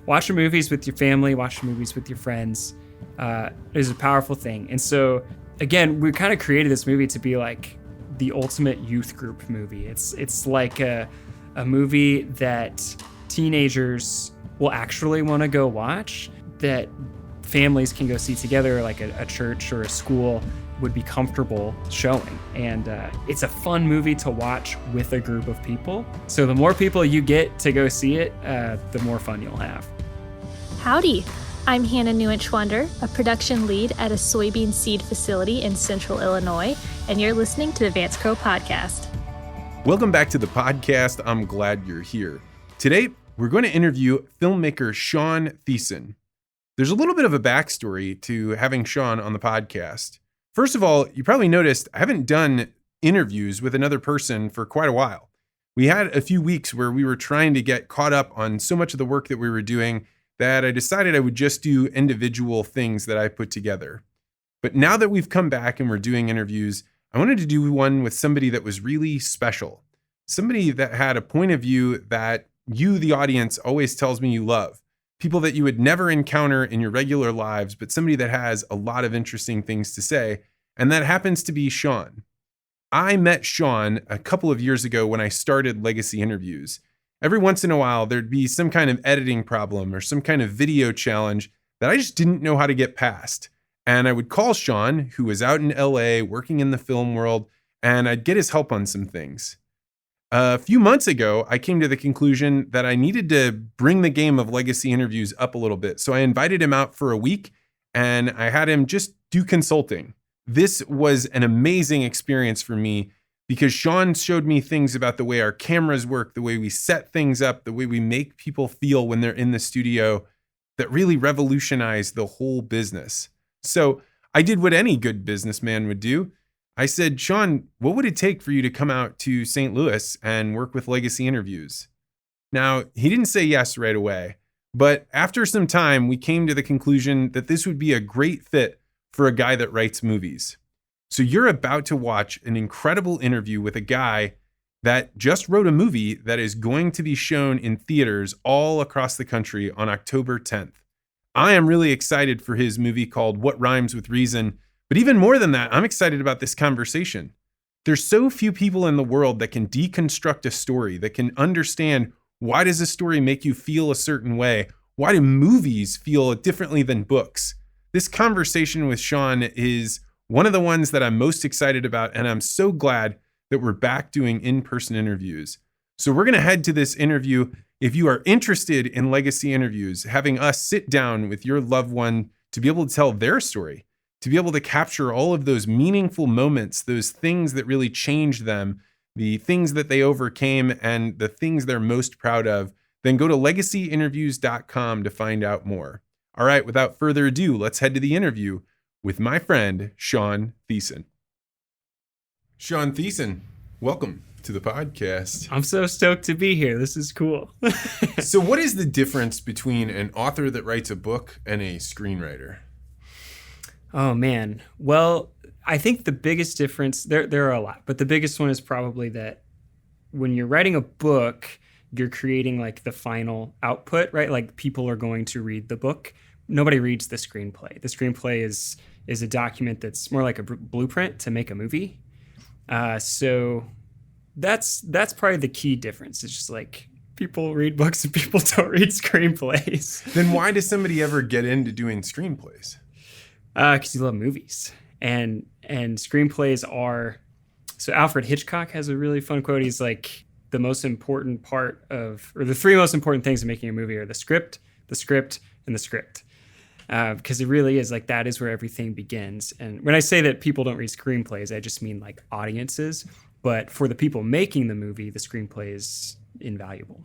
watching movies with your family, watching movies with your friends is a powerful thing. And so, again, we kind of created this movie to be like the ultimate youth group movie. It's like a movie that teenagers will actually want to go watch, that families can go see together, like a church or a school would be comfortable showing. And it's a fun movie to watch with a group of people. So the more people you get to go see it, the more fun you'll have. Howdy. I'm Hannah Newinch-Wonder, a production lead at a soybean seed facility in Central Illinois, and you're listening to the Vance Crow Podcast. Welcome back to the podcast. I'm glad you're here. Today, we're going to interview filmmaker Sean Thiessen. There's a little bit of a backstory to having Sean on the podcast. First of all, you probably noticed I haven't done interviews with another person for quite a while. We had a few weeks where we were trying to get caught up on so much of the work that we were doing that I decided I would just do individual things that I put together. But now that we've come back and we're doing interviews, I wanted to do one with somebody that was really special. Somebody that had a point of view that you, the audience, always tells me you love. People that you would never encounter in your regular lives, but somebody that has a lot of interesting things to say. And that happens to be Sean. I met Sean a couple of years ago when I started Legacy Interviews. Every once in a while, there'd be some kind of editing problem or some kind of video challenge that I just didn't know how to get past. And I would call Sean, who was out in LA working in the film world, and I'd get his help on some things. A few months ago, I came to the conclusion that I needed to bring the game of Legacy Interviews up a little bit. So I invited him out for a week and I had him just do consulting. This was an amazing experience for me because Sean showed me things about the way our cameras work, the way we set things up, the way we make people feel when they're in the studio that really revolutionized the whole business. So I did what any good businessman would do. I said, Sean, what would it take for you to come out to St. Louis and work with Legacy Interviews? Now, he didn't say yes right away, but after some time, we came to the conclusion that this would be a great fit for a guy that writes movies. So you're about to watch an incredible interview with a guy that just wrote a movie that is going to be shown in theaters all across the country on October 10th. I am really excited for his movie called What Rhymes with Reason. But even more than that, I'm excited about this conversation. There's so few people in the world that can deconstruct a story, that can understand why does a story make you feel a certain way? Why do movies feel differently than books? This conversation with Sean is one of the ones that I'm most excited about, and I'm so glad that we're back doing in-person interviews. So we're going to head to this interview. If you are interested in Legacy Interviews, having us sit down with your loved one to be able to tell their story, to be able to capture all of those meaningful moments, those things that really changed them, the things that they overcame, and the things they're most proud of, then go to legacyinterviews.com to find out more. All right, without further ado, let's head to the interview with my friend, Sean Thiessen. Sean Thiessen, welcome to the podcast. I'm so stoked to be here. This is cool. So what is the difference between an author that writes a book and a screenwriter? Oh, man. Well, I think the biggest difference, there are a lot, but the biggest one is probably that when you're writing a book, you're creating like the final output, right? Like people are going to read the book. Nobody reads the screenplay. The screenplay is a document that's more like a blueprint to make a movie. So that's probably the key difference. It's just like people read books and people don't read screenplays. Then why does somebody ever get into doing screenplays? Because you love movies and screenplays are. So Alfred Hitchcock has a really fun quote. He's like, the most important part of, or the three most important things in making a movie are the script, and the script. Because it really is like, that is where everything begins. And when I say that people don't read screenplays, I just mean like audiences. But for the people making the movie, the screenplay is invaluable.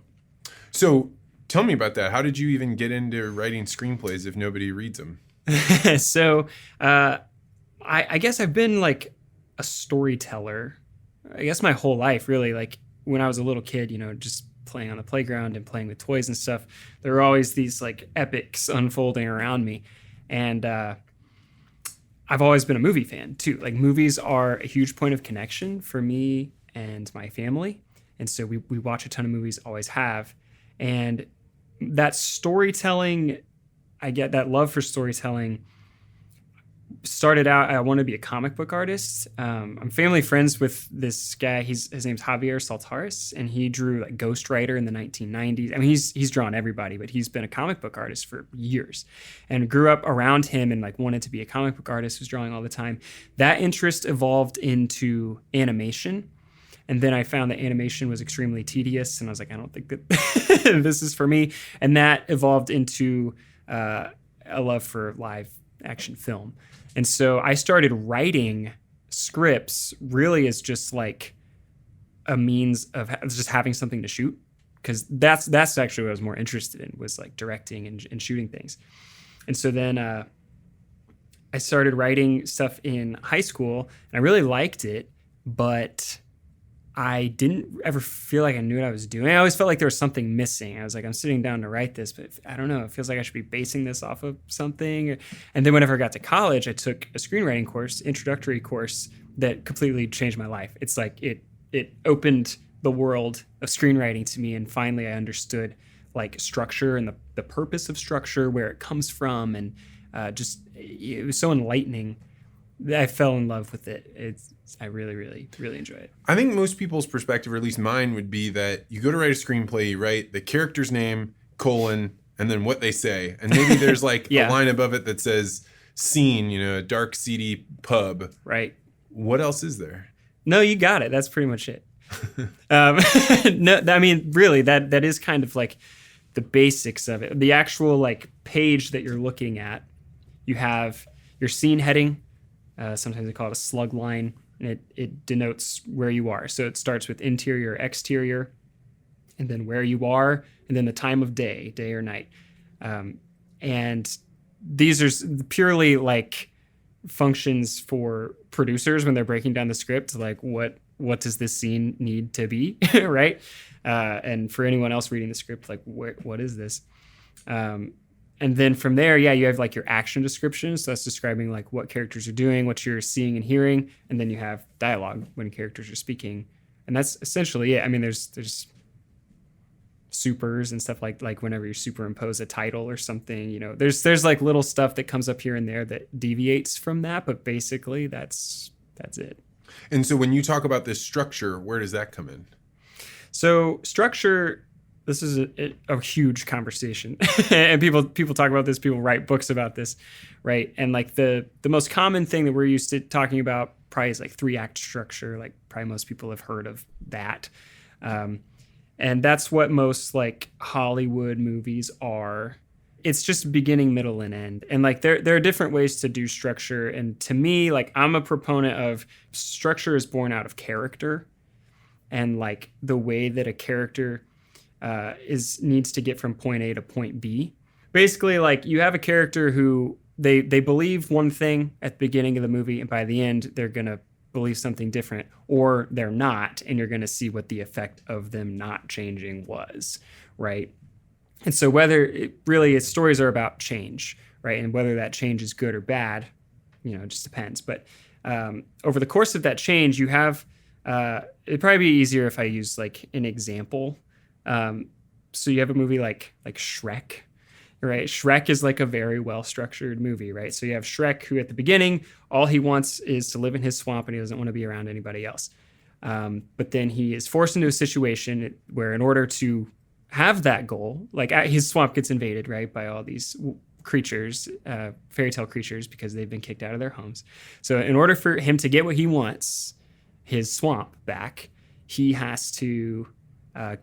So tell me about that. How did you even get into writing screenplays if nobody reads them? So I guess I've been like a storyteller, I guess my whole life, really. Like when I was a little kid, just playing on the playground and playing with toys and stuff, there were always these like epics unfolding around me. And I've always been a movie fan too. Like movies are a huge point of connection for me and my family. And so we watch a ton of movies, always have. And that storytelling, I get that love for storytelling. Started out, I wanted to be a comic book artist. I'm family friends with this guy. His name's Javier Saltaris, and he drew like Ghostwriter in the 1990s. I mean, he's drawn everybody, but he's been a comic book artist for years, and grew up around him and like wanted to be a comic book artist. Was drawing all the time. That interest evolved into animation, and then I found that animation was extremely tedious, and I was like, I don't think that this is for me. And that evolved into a love for live action film. And so I started writing scripts really as just like a means of just having something to shoot, because that's actually what I was more interested in, was like directing and shooting things. And so then I started writing stuff in high school, and I really liked it, but I didn't ever feel like I knew what I was doing. I always felt like there was something missing. I was like, I'm sitting down to write this, but I don't know. It feels like I should be basing this off of something. And then whenever I got to college, I took a screenwriting course, introductory course, that completely changed my life. It's like it opened the world of screenwriting to me, and finally I understood like structure and the purpose of structure, where it comes from, and just it was so enlightening. I fell in love with it. I really, really, really enjoy it. I think most people's perspective, or at least mine, would be that you go to write a screenplay, you write the character's name, colon, and then what they say. And maybe there's like a line above it that says scene, a dark, seedy pub. Right. What else is there? No, you got it. That's pretty much it. No, I mean, really, that is kind of like the basics of it. The actual like page that you're looking at, you have your scene heading. Sometimes they call it a slug line, and it denotes where you are. So it starts with interior, exterior, and then where you are, and then the time of day or night. And these are purely like functions for producers when they're breaking down the script, like what does this scene need to be, right? And for anyone else reading the script, like what is this? And then from there, you have like your action descriptions. So that's describing like what characters are doing, what you're seeing and hearing. And then you have dialogue when characters are speaking. And that's essentially it. I mean, there's supers and stuff like whenever you superimpose a title or something, there's like little stuff that comes up here and there that deviates from that. But basically that's it. And so when you talk about this structure, where does that come in? So structure... This is a huge conversation, and people talk about this. People write books about this, right? And like the most common thing that we're used to talking about probably is like 3-act structure. Like probably most people have heard of that, and that's what most like Hollywood movies are. It's just beginning, middle, and end. And like there are different ways to do structure. And to me, like I'm a proponent of structure is born out of character, and like the way that a character needs to get from point A to point B. Basically, like you have a character who they believe one thing at the beginning of the movie, and by the end they're gonna believe something different, or they're not, and you're gonna see what the effect of them not changing was, right? And so its stories are about change, right? And whether that change is good or bad, it just depends. But over the course of that change, you have it'd probably be easier if I use like an example. So you have a movie like Shrek, right? Shrek is like a very well-structured movie, right? So you have Shrek, who at the beginning, all he wants is to live in his swamp, and he doesn't want to be around anybody else. But then he is forced into a situation where in order to have that goal, like his swamp gets invaded, right, by all these creatures, fairy tale creatures, because they've been kicked out of their homes. So in order for him to get what he wants, his swamp back, he has to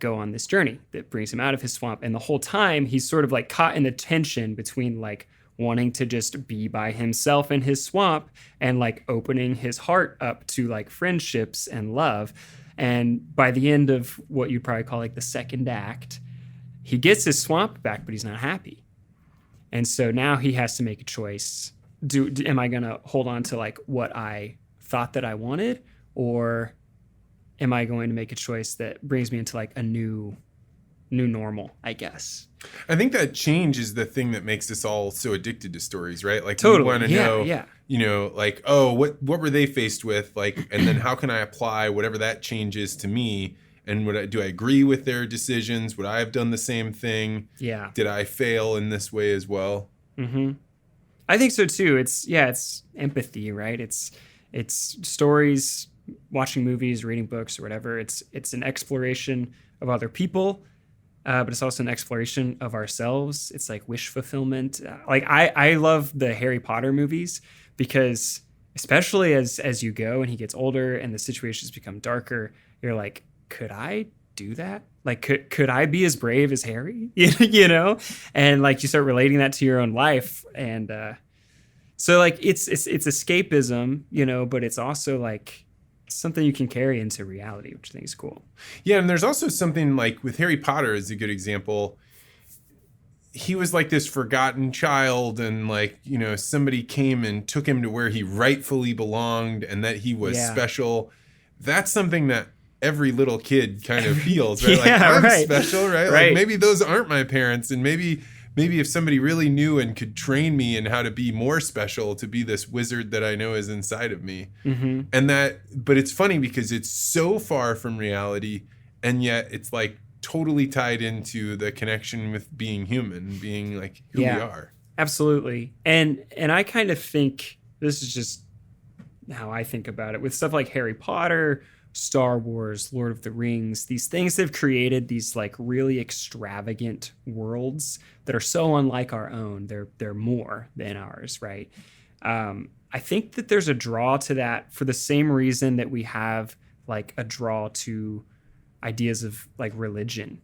go on this journey that brings him out of his swamp. And the whole time he's sort of like caught in the tension between like wanting to just be by himself in his swamp and like opening his heart up to like friendships and love. And by the end of what you'd probably call like the second act, he gets his swamp back, but he's not happy. And so now he has to make a choice. Am I going to hold on to like what I thought that I wanted, or am I going to make a choice that brings me into like a new normal, I guess? I think that change is the thing that makes us all so addicted to stories, right? Like totally. We want to know, like, oh, what were they faced with? Like, and then how can I apply whatever that change is to me? And do I agree with their decisions? Would I have done the same thing? Yeah. Did I fail in this way as well? Mm-hmm. I think so too. It's empathy, right? It's stories, watching movies, reading books, or whatever. It's an exploration of other people, but it's also an exploration of ourselves. It's like wish fulfillment. Like I love the Harry Potter movies because, especially as you go and he gets older and the situations become darker, you're like, could I do that? Like, could I be as brave as Harry? You know? And like you start relating that to your own life. And so like it's escapism, you know, but it's also like something you can carry into reality, which I think is cool. Yeah, and there's also something like with Harry Potter is a good example. He was like this forgotten child, and like, you know, somebody came and took him to where he rightfully belonged and that he was special. That's something that every little kid kind of feels, right? Like, I'm special, right? Like maybe those aren't my parents, and maybe if somebody really knew and could train me in how to be more special, to be this wizard that I know is inside of me. Mm-hmm. But it's funny because it's so far from reality, and yet it's like totally tied into the connection with being human, being like who we are. Absolutely. And I kind of think, this is just how I think about it, with stuff like Harry Potter, Star Wars, Lord of the Rings, these things have created these like really extravagant worlds that are so unlike our own. They're more than ours, right? I think that there's a draw to that for the same reason that we have like a draw to ideas of like religion.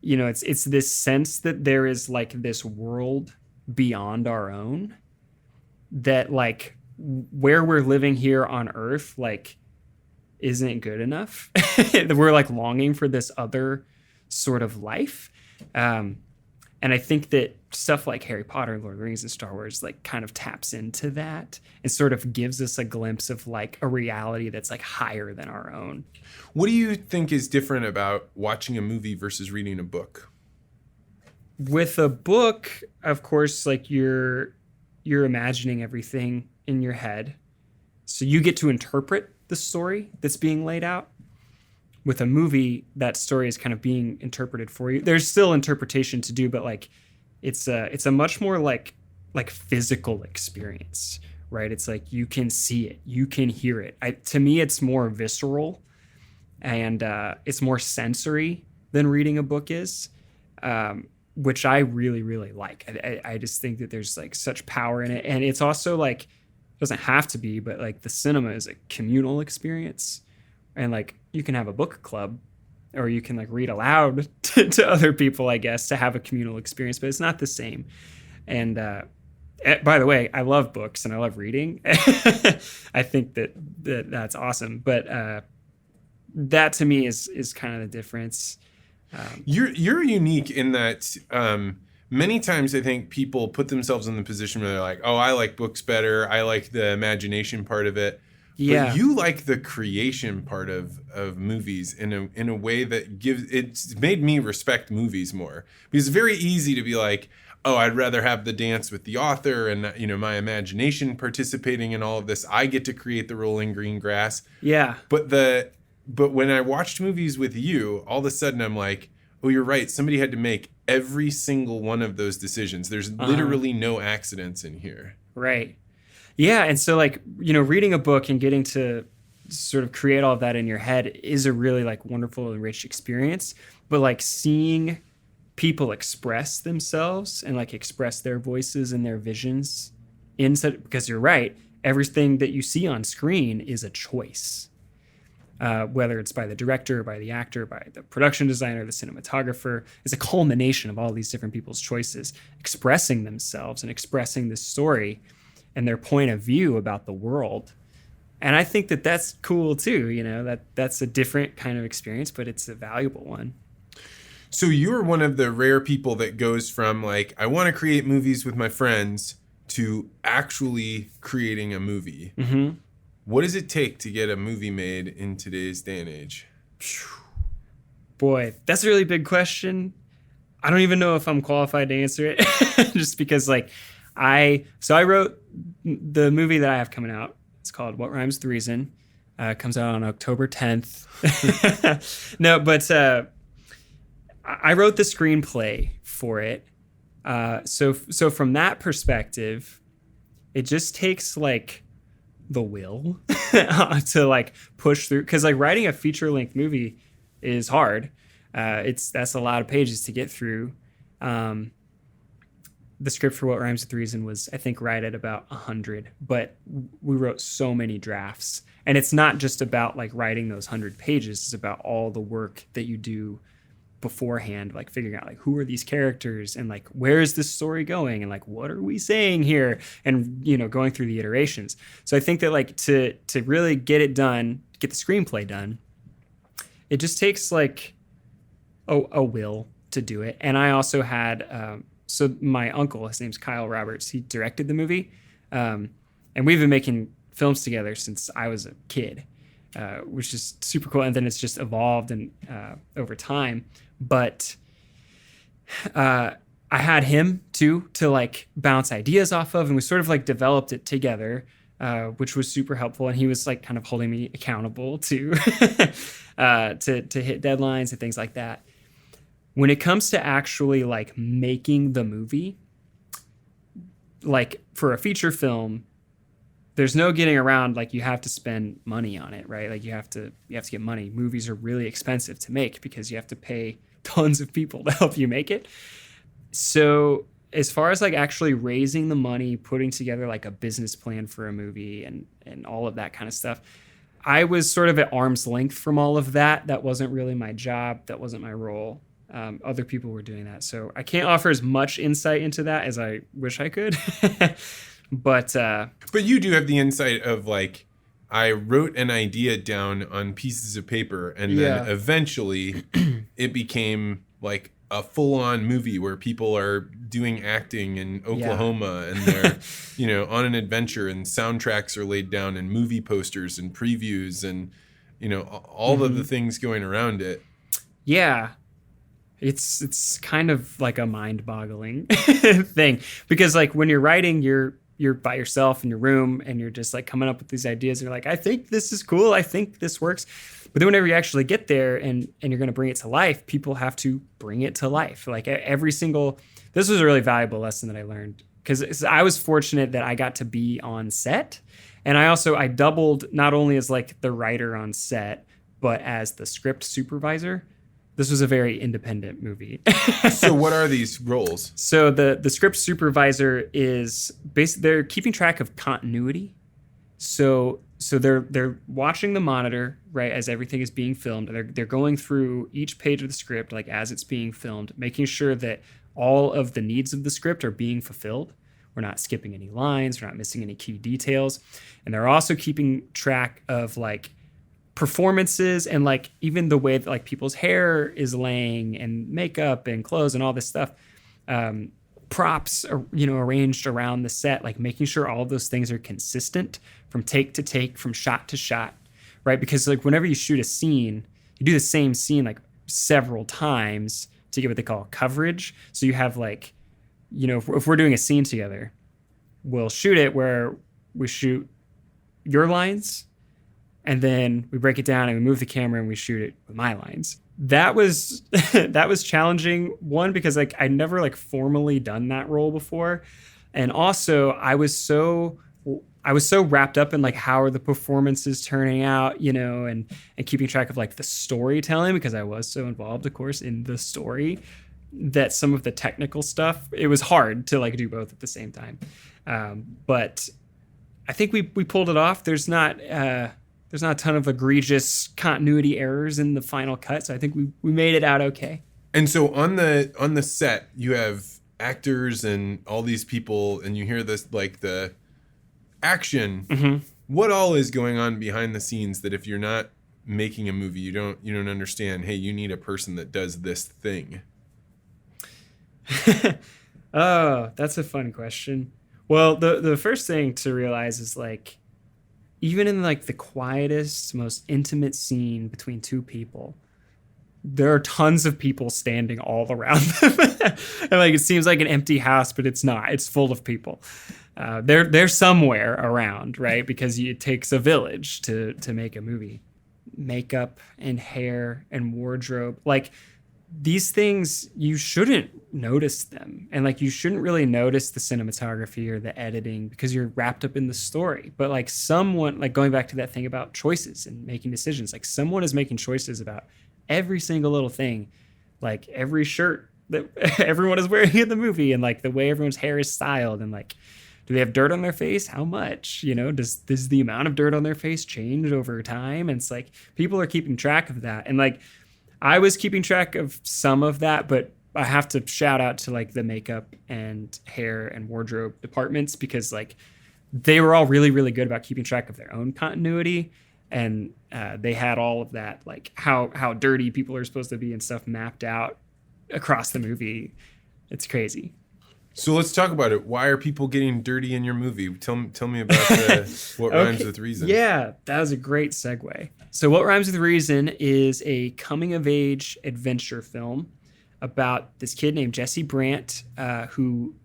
You know, it's this sense that there is like this world beyond our own, that like where we're living here on Earth, like, isn't good enough. We're like longing for this other sort of life. And I think that stuff like Harry Potter, Lord of the Rings, and Star Wars like kind of taps into that and sort of gives us a glimpse of like a reality that's like higher than our own. What do you think is different about watching a movie versus reading a book? With a book, of course, like you're imagining everything in your head. So you get to interpret the story that's being laid out. With a movie, that story is kind of being interpreted for you. There's still interpretation to do, but like it's a much more like physical experience, right? It's like you can see it, you can hear it. To me, it's more visceral, and it's more sensory than reading a book is, which I really, really like. I just think that there's like such power in it, and it's also like, doesn't have to be, but like the cinema is a communal experience, and like you can have a book club, or you can like read aloud to other people, I guess, to have a communal experience, but it's not the same. And by the way, I love books and I love reading. I think that's awesome, but that to me is kind of the difference. You're unique in that many times I think people put themselves in the position where they're like, oh, I like books better. I like the imagination part of it. Yeah. But you like the creation part of movies in a way that it's made me respect movies more. Because it's very easy to be like, oh, I'd rather have the dance with the author and, you know, my imagination participating in all of this. I get to create the rolling green grass. Yeah. But when I watched movies with you, all of a sudden I'm like, oh, you're right. Somebody had to make every single one of those decisions. There's literally no accidents in here. Right. Yeah. And so like, you know, reading a book and getting to sort of create all of that in your head is a really like wonderful and rich experience. But like seeing people express themselves and like express their voices and their visions because you're right, everything that you see on screen is a choice. Whether it's by the director, by the actor, by the production designer, the cinematographer, it's a culmination of all these different people's choices expressing themselves and expressing this story and their point of view about the world. And I think that that's cool too. You know, that's a different kind of experience, but it's a valuable one. So you're one of the rare people that goes from like, I want to create movies with my friends to actually creating a movie. Mm-hmm. What does it take to get a movie made in today's day and age? Boy, that's a really big question. I don't even know if I'm qualified to answer it just because like I wrote the movie that I have coming out. It's called What Rhymes with Reason. Comes out on October 10th. No, but I wrote the screenplay for it. So from that perspective, it just takes like the will to like push through, because like writing a feature-length movie is hard. That's a lot of pages to get through. The script for What Rhymes with Reason was, I think, right at about 100, but we wrote so many drafts. And it's not just about like writing those 100 pages. It's about all the work that you do beforehand, like figuring out like who are these characters and like where is this story going and like what are we saying here, and going through the iterations. So I think that like to really get it done, get the screenplay done, it just takes like a will to do it. And I also had so my uncle, his name's Kyle Roberts, he directed the movie, and we've been making films together since I was a kid, which is super cool. And then it's just evolved and over time. But I had him too to like bounce ideas off of, and we sort of like developed it together, which was super helpful. And he was like kind of holding me accountable to to hit deadlines and things like that. When it comes to actually like making the movie, like for a feature film, there's no getting around, like you have to spend money on it, right? Like you have to get money. Movies are really expensive to make because you have to pay tons of people to help you make it. So as far as like actually raising the money, putting together like a business plan for a movie and all of that kind of stuff, I was sort of at arm's length from all of that. That wasn't really my job. That wasn't my role. Other people were doing that. So I can't offer as much insight into that as I wish I could. But you do have the insight of like, I wrote an idea down on pieces of paper, and then eventually it became like a full-on movie where people are doing acting in Oklahoma and they're on an adventure, and soundtracks are laid down, and movie posters and previews and all of the things going around it. Yeah. It's kind of like a mind-boggling thing, because like when you're writing, you're by yourself in your room and you're just like coming up with these ideas. And you're like, I think this is cool. I think this works. But then whenever you actually get there and you're going to bring it to life, people have to bring it to life. Like this was a really valuable lesson that I learned, because I was fortunate that I got to be on set. And I doubled not only as like the writer on set, but as the script supervisor. This was a very independent movie. So what are these roles? So the script supervisor is basically, they're keeping track of continuity. So they're watching the monitor, right, as everything is being filmed. They're going through each page of the script, like as it's being filmed, making sure that all of the needs of the script are being fulfilled. We're not skipping any lines. We're not missing any key details. And they're also keeping track of like performances and like even the way that like people's hair is laying and makeup and clothes and all this stuff, props are, arranged around the set, like making sure all of those things are consistent from take to take, from shot to shot, right? Because like whenever you shoot a scene, you do the same scene like several times to get what they call coverage. So you have like, if we're doing a scene together, we'll shoot it where we shoot your lines, and then we break it down and we move the camera and we shoot it with my lines. That was challenging. One, because like I never like formally done that role before. And also I was so wrapped up in like how are the performances turning out, and keeping track of like the storytelling, because I was so involved, of course, in the story, that some of the technical stuff, it was hard to like do both at the same time. But I think we pulled it off. There's not a ton of egregious continuity errors in the final cut, so I think we made it out okay. And so on the set, you have actors and all these people, and you hear this like the action. Mm-hmm. What all is going on behind the scenes that if you're not making a movie, you don't understand? Hey, you need a person that does this thing. Oh, that's a fun question. Well, the first thing to realize is like, even in like the quietest, most intimate scene between two people, there are tons of people standing all around them. And like it seems like an empty house, but it's not. It's full of people. They're somewhere around, right? Because it takes a village to make a movie. Makeup and hair and wardrobe, like these things, you shouldn't notice them, and like you shouldn't really notice the cinematography or the editing because you're wrapped up in the story. But like someone, like going back to that thing about choices and making decisions, like someone is making choices about every single little thing, like every shirt that everyone is wearing in the movie, and like the way everyone's hair is styled, and like, do they have dirt on their face? How much? Does the amount of dirt on their face change over time? And it's like people are keeping track of that. And like I was keeping track of some of that, but I have to shout out to like the makeup and hair and wardrobe departments, because like they were all really, really good about keeping track of their own continuity. And they had all of that, like how dirty people are supposed to be and stuff mapped out across the movie. It's crazy. So let's talk about it. Why are people getting dirty in your movie? Tell me about what rhymes with reason. Yeah, that was a great segue. So What Rhymes with Reason is a coming-of-age adventure film about this kid named Jesse Brandt, who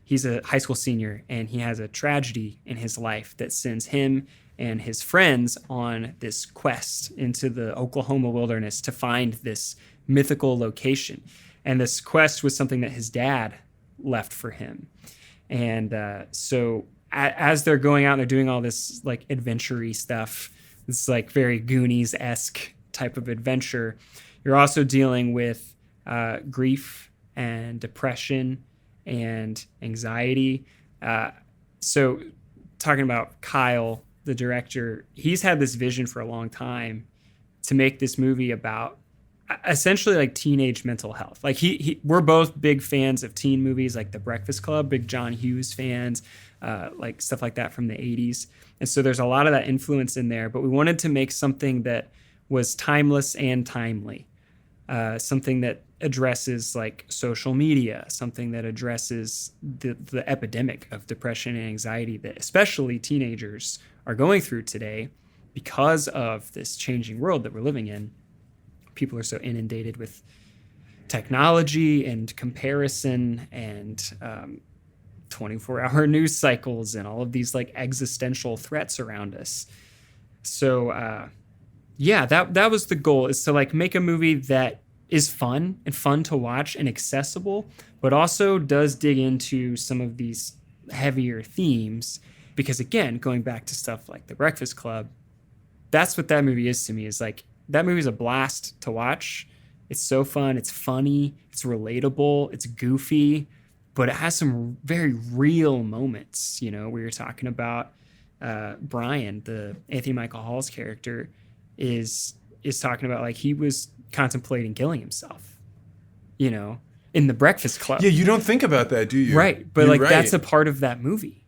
he's a high school senior, and he has a tragedy in his life that sends him and his friends on this quest into the Oklahoma wilderness to find this mythical location. And this quest was something that his dad left for him. And so as they're going out and they're doing all this like adventure-y stuff, this like very Goonies-esque type of adventure, you're also dealing with grief and depression and anxiety. So talking about Kyle, the director, he's had this vision for a long time to make this movie about essentially like teenage mental health. Like we're both big fans of teen movies like The Breakfast Club, big John Hughes fans, like stuff like that from the 80s. And so there's a lot of that influence in there, but we wanted to make something that was timeless and timely, something that addresses like social media, something that addresses the epidemic of depression and anxiety that especially teenagers are going through today because of this changing world that we're living in. People are so inundated with technology and comparison and 24-hour news cycles and all of these like existential threats around us. So that was the goal, is to like make a movie that is fun to watch and accessible, but also does dig into some of these heavier themes. Because again, going back to stuff like The Breakfast Club, that's what that movie is to me, is like, that movie is a blast to watch. It's so fun. It's funny. It's relatable. It's goofy, but it has some very real moments. We were talking about Brian, the Anthony Michael Hall's character, is talking about like he was contemplating killing himself, in The Breakfast Club. Yeah, you don't think about that, do you? Right, but You're like right. That's a part of that movie.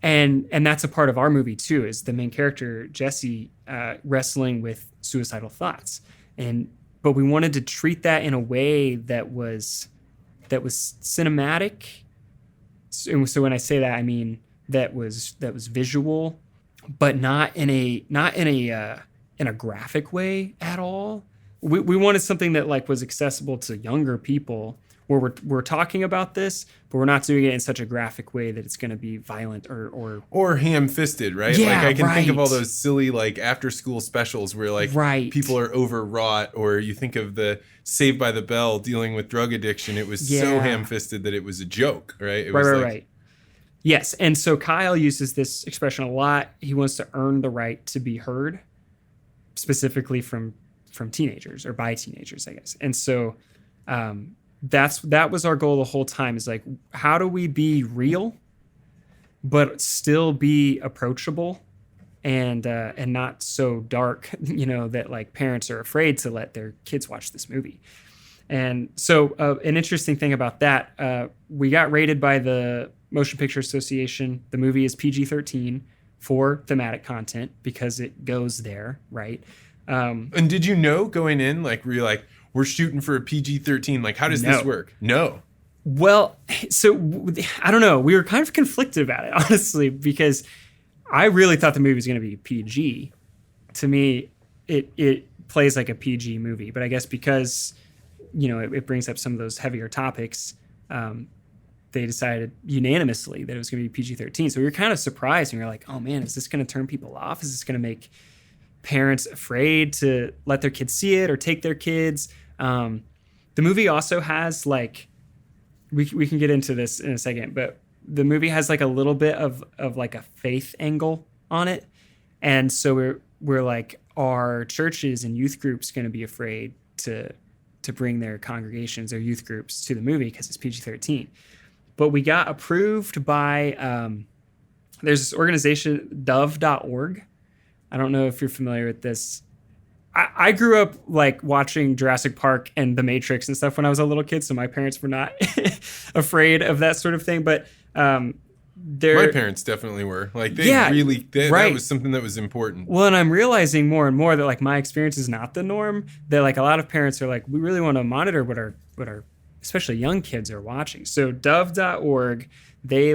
And that's a part of our movie too, is the main character, Jesse, wrestling with suicidal thoughts. But we wanted to treat that in a way that was cinematic. So when I say that, I mean that was visual, but not in a graphic way at all. We wanted something that like was accessible to younger people, where we're talking about this, but we're not doing it in such a graphic way that it's going to be violent or ham-fisted, right? Yeah, like I can think of right. all those silly like after-school specials where like Right. people are overwrought, or you think of the Saved by the Bell dealing with drug addiction. It was so Yeah. ham-fisted that it was a joke, right? It Right, was right, like, right. Yes, and so Kyle uses this expression a lot. He wants to earn the right to be heard, specifically from teenagers, or by teenagers, I guess. And so that was our goal the whole time, is like, how do we be real but still be approachable and not so dark, that like parents are afraid to let their kids watch this movie. And so an interesting thing about that, we got rated by the Motion Picture Association. The movie is PG-13 for thematic content because it goes there, right? And did you know going in, like, were you like, we're shooting for a PG-13? Like, how does this work? No. Well, so I don't know. We were kind of conflicted about it, honestly, because I really thought the movie was going to be PG. To me, it plays like a PG movie, but I guess because, it brings up some of those heavier topics, they decided unanimously that it was going to be PG-13. So we were kind of surprised, and we were like, oh man, is this going to turn people off? Is this going to make parents afraid to let their kids see it or take their kids? The movie also has like, we can get into this in a second, but the movie has like a little bit of like a faith angle on it. And so we're like, are churches and youth groups going to be afraid to bring their congregations or youth groups to the movie because it's PG-13? But we got approved by, there's this organization, dove.org. I don't know if you're familiar with this. I grew up like watching Jurassic Park and The Matrix and stuff when I was a little kid, so my parents were not afraid of that sort of thing. But my parents definitely were. Like that was something that was important. Well, and I'm realizing more and more that like my experience is not the norm. That like a lot of parents are like, we really want to monitor what our especially young kids are watching. So dove.org, they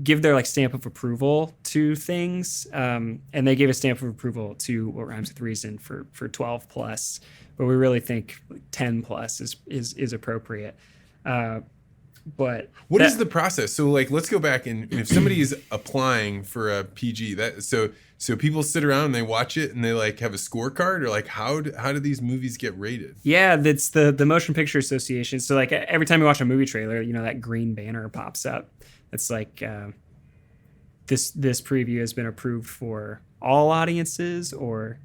give their like stamp of approval to things. And they gave a stamp of approval to What Rhymes with Reason for 12 plus, but we really think 10 plus is appropriate. But what is the process? So like, let's go back, and if somebody is applying for a PG, so people sit around and they watch it and they like have a scorecard, or like how do these movies get rated? Yeah, that's the Motion Picture Association. So like every time you watch a movie trailer, that green banner pops up. It's like this preview has been approved for all audiences or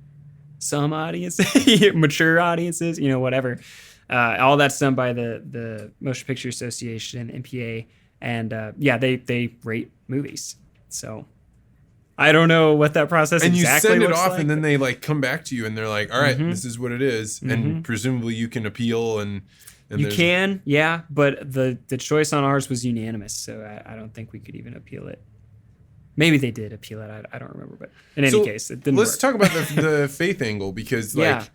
some audiences, mature audiences, whatever. All that's done by the Motion Picture Association, MPA, and they rate movies. So I don't know what that process and exactly you send it looks off, like, and then they like come back to you, and they're like, all right, this is what it is, and presumably you can appeal, and you can, yeah, but the choice on ours was unanimous, so I don't think we could even appeal it. Maybe they did appeal it. I don't remember, but in any case, it didn't let's work. talk about the faith angle, because like,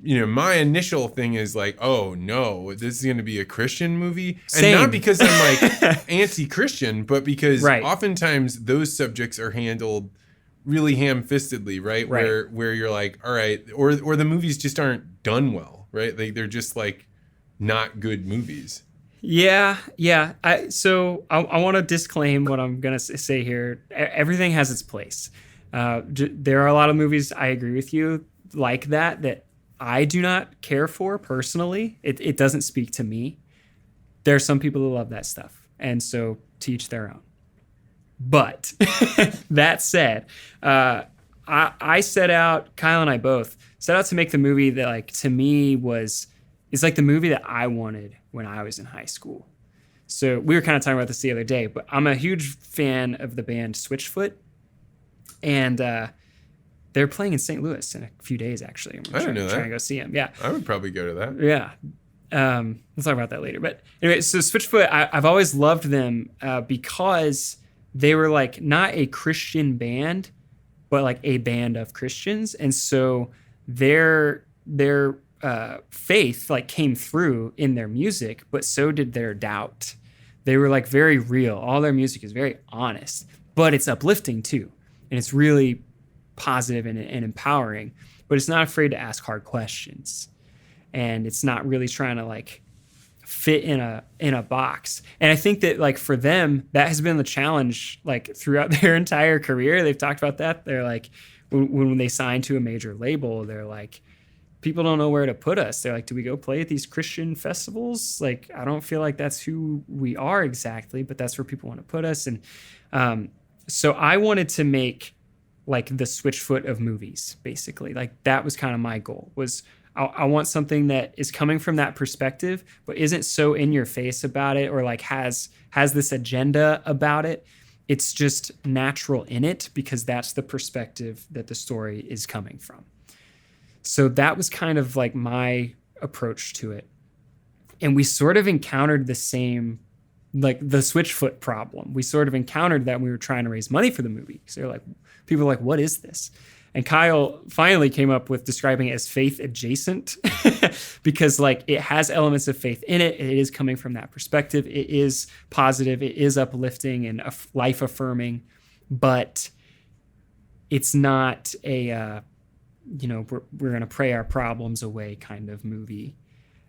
my initial thing is like, oh no, this is going to be a Christian movie. Same. And not because I'm like anti-Christian, but because Right. oftentimes those subjects are handled really ham-fistedly, right? Right. Where you're like, all right, or the movies just aren't done well, right? They're just like not good movies. Yeah. I want to disclaim what I'm going to say here. Everything has its place. There are a lot of movies, I agree with you, like that I do not care for personally. It doesn't speak to me. There are some people who love that stuff, and so to each their own. But that said, I set out, Kyle and I both set out to make the movie that, like, to me is like the movie that I wanted when I was in high school. So we were kind of talking about this the other day, but I'm a huge fan of the band Switchfoot, and they're playing in St. Louis in a few days, actually. I didn't know that. Trying to go see them. Yeah. I would probably go to that. Yeah. We'll talk about that later. But anyway, so Switchfoot, I've always loved them because they were like not a Christian band, but like a band of Christians. And so their faith like came through in their music, but so did their doubt. They were like very real. All their music is very honest, but it's uplifting too. And it's really positive and empowering, but it's not afraid to ask hard questions, and it's not really trying to like fit in a box. And I think that like for them, that has been the challenge like throughout their entire career. They've talked about that. They're like, when they sign to a major label, they're like, people don't know where to put us. They're like, do we go play at these Christian festivals? Like, I don't feel like that's who we are exactly, but that's where people want to put us. And so I wanted to make like the Switchfoot of movies, basically. Like that was kind of my goal, was I want something that is coming from that perspective, but isn't so in your face about it, or like has this agenda about it. It's just natural in it because that's the perspective that the story is coming from. So that was kind of like my approach to it. And we sort of encountered the same, like the Switchfoot problem. We sort of encountered that when we were trying to raise money for the movie. So they're like, people are like, what is this? And Kyle finally came up with describing it as faith adjacent because like it has elements of faith in it. It is coming from that perspective. It is positive. It is uplifting and life affirming, but it's not a, we're going to pray our problems away kind of movie.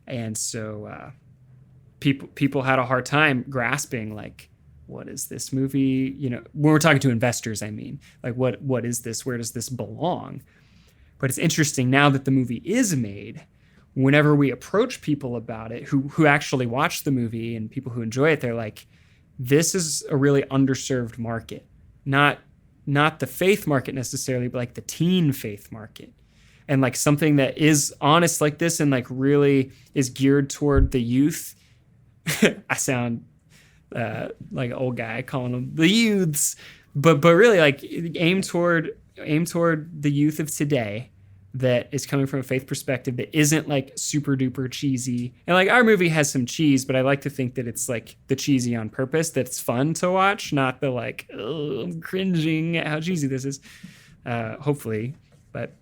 And so people had a hard time grasping, like, what is this movie? You know, when we're talking to investors, I mean, like, what is this? Where does this belong? But it's interesting now that the movie is made, whenever we approach people about it who actually watch the movie and people who enjoy it, they're like, this is a really underserved market. Not the faith market necessarily, but like the teen faith market. And like something that is honest like this and like really is geared toward the youth. I sound like an old guy calling them the youths, but really like aim toward the youth of today, that is coming from a faith perspective that isn't like super duper cheesy. And like our movie has some cheese, but I like to think that it's like the cheesy on purpose, that it's fun to watch, not the like, oh, I'm cringing at how cheesy this is. Hopefully. But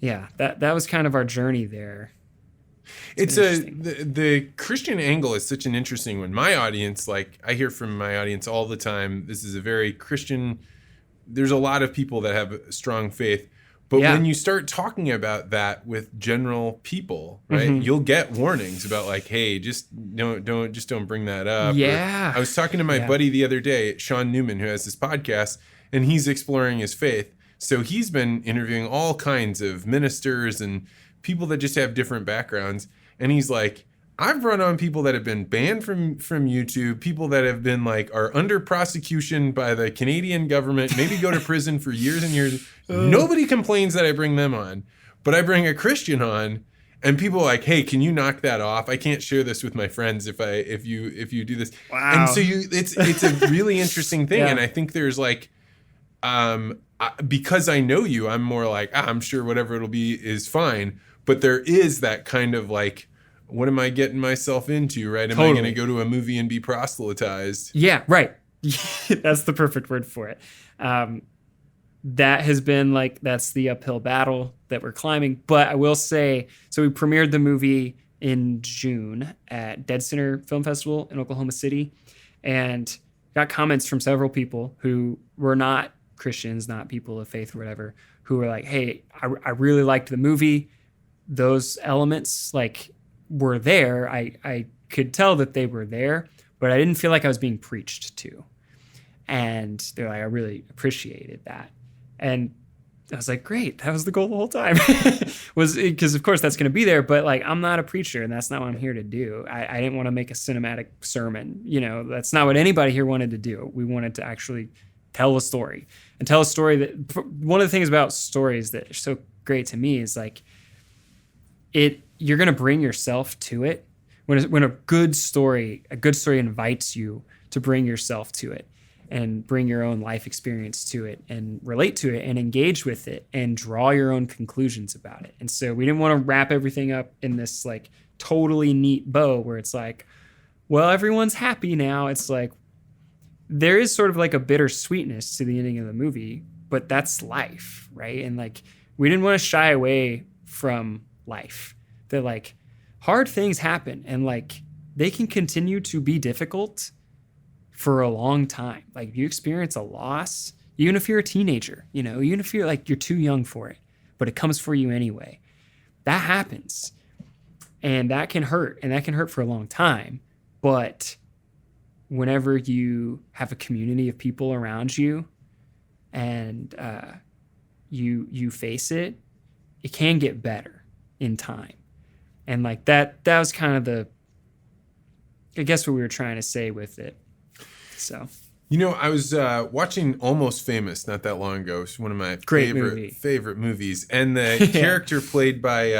yeah, that was kind of our journey there. The Christian angle is such an interesting one. My audience, like I hear from my audience all the time, this is a very Christian, there's a lot of people that have a strong faith. But when you start talking about that with general people, right, you'll get warnings about like, hey, just don't bring that up. Yeah. Or I was talking to my buddy the other day, Sean Newman, who has this podcast, and he's exploring his faith. So he's been interviewing all kinds of ministers and people that just have different backgrounds. And he's like, I've run on people that have been banned from YouTube, people that have been like are under prosecution by the Canadian government, maybe go to prison for years and years. Nobody complains that I bring them on, but I bring a Christian on, and people are like, hey, can you knock that off? I can't share this with my friends if you do this. Wow. And so it's a really interesting thing. And I think there's like, because I know you, I'm more like, I'm sure whatever it'll be is fine. But there is that kind of like, what am I getting myself into, right? Am I going to go to a movie and be proselytized? Yeah, right. That's the perfect word for it. That has been like, that's the uphill battle that we're climbing. But I will say, so we premiered the movie in June at Dead Center Film Festival in Oklahoma City, and got comments from several people who were not Christians, not people of faith or whatever, who were like, hey, I really liked the movie. Those elements, like, were there. I could tell that they were there, but I didn't feel like I was being preached to. And they're like, I really appreciated that. And I was like, great, that was the goal the whole time. Was because of course that's going to be there, but like, I'm not a preacher and that's not what I'm here to do. I didn't want to make a cinematic sermon. You know, that's not what anybody here wanted to do. We wanted to actually tell a story, and tell a story that, one of the things about stories that are so great to me is like, you're going to bring yourself to it. When a good story invites you to bring yourself to it and bring your own life experience to it and relate to it and engage with it and draw your own conclusions about it. And so we didn't want to wrap everything up in this like totally neat bow where it's like, well, everyone's happy now. It's like, there is sort of like a bittersweetness to the ending of the movie, but that's life, right? And like, we didn't want to shy away from life. That like hard things happen and like they can continue to be difficult for a long time. Like if you experience a loss, even if you're a teenager, you know, even if you're like, you're too young for it, but it comes for you anyway, that happens. And that can hurt, and that can hurt for a long time. But whenever you have a community of people around you and you face it, it can get better in time. And like that was kind of I guess what we were trying to say with it. So, you know, I was watching Almost Famous not that long ago. It's one of my favorite movies. And the character played by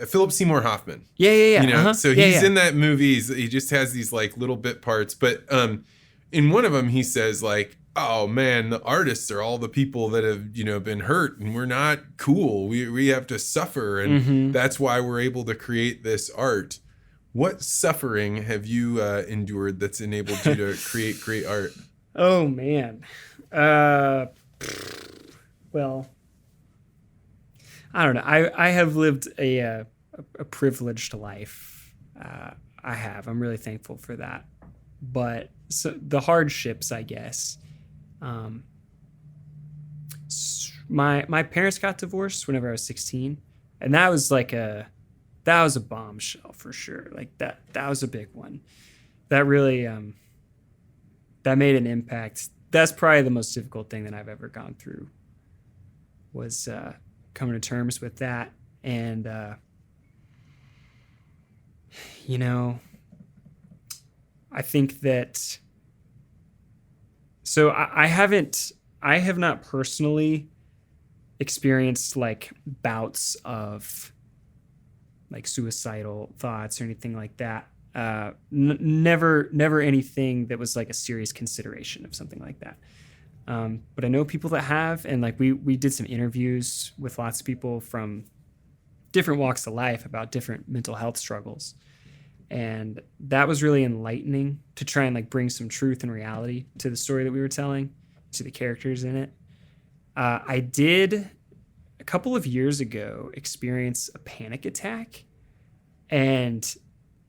Philip Seymour Hoffman. Yeah. You know, so he's in that movie. He just has these like little bit parts. But in one of them, he says like, oh man, the artists are all the people that have, you know, been hurt, and we're not cool. We have to suffer, and that's why we're able to create this art. What suffering have you endured that's enabled you to create great art? Oh man, well, I don't know. I have lived a privileged life. I have. I'm really thankful for that. But so the hardships, I guess. My parents got divorced whenever I was 16, and that was like was a bombshell for sure. Like that was a big one. That really that made an impact. That's probably the most difficult thing that I've ever gone through, was coming to terms with that. And you know, I think that, so I have not personally experienced like bouts of like suicidal thoughts or anything like that. Never anything that was like a serious consideration of something like that. But I know people that have, and like we did some interviews with lots of people from different walks of life about different mental health struggles. And that was really enlightening to try and like bring some truth and reality to the story that we were telling, to the characters in it. I did a couple of years ago experience a panic attack, and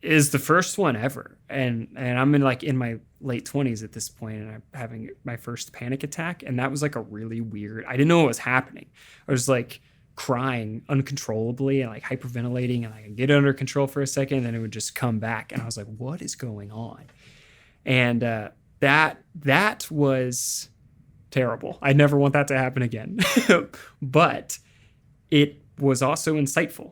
is the first one ever. And I'm in my late 20s at this point, and I'm having my first panic attack. And that was like a really weird, I didn't know what was happening. I was like crying uncontrollably and like hyperventilating, and I could get it under control for a second, and then it would just come back. And I was like, what is going on? And that was terrible. I never want that to happen again. But it was also insightful.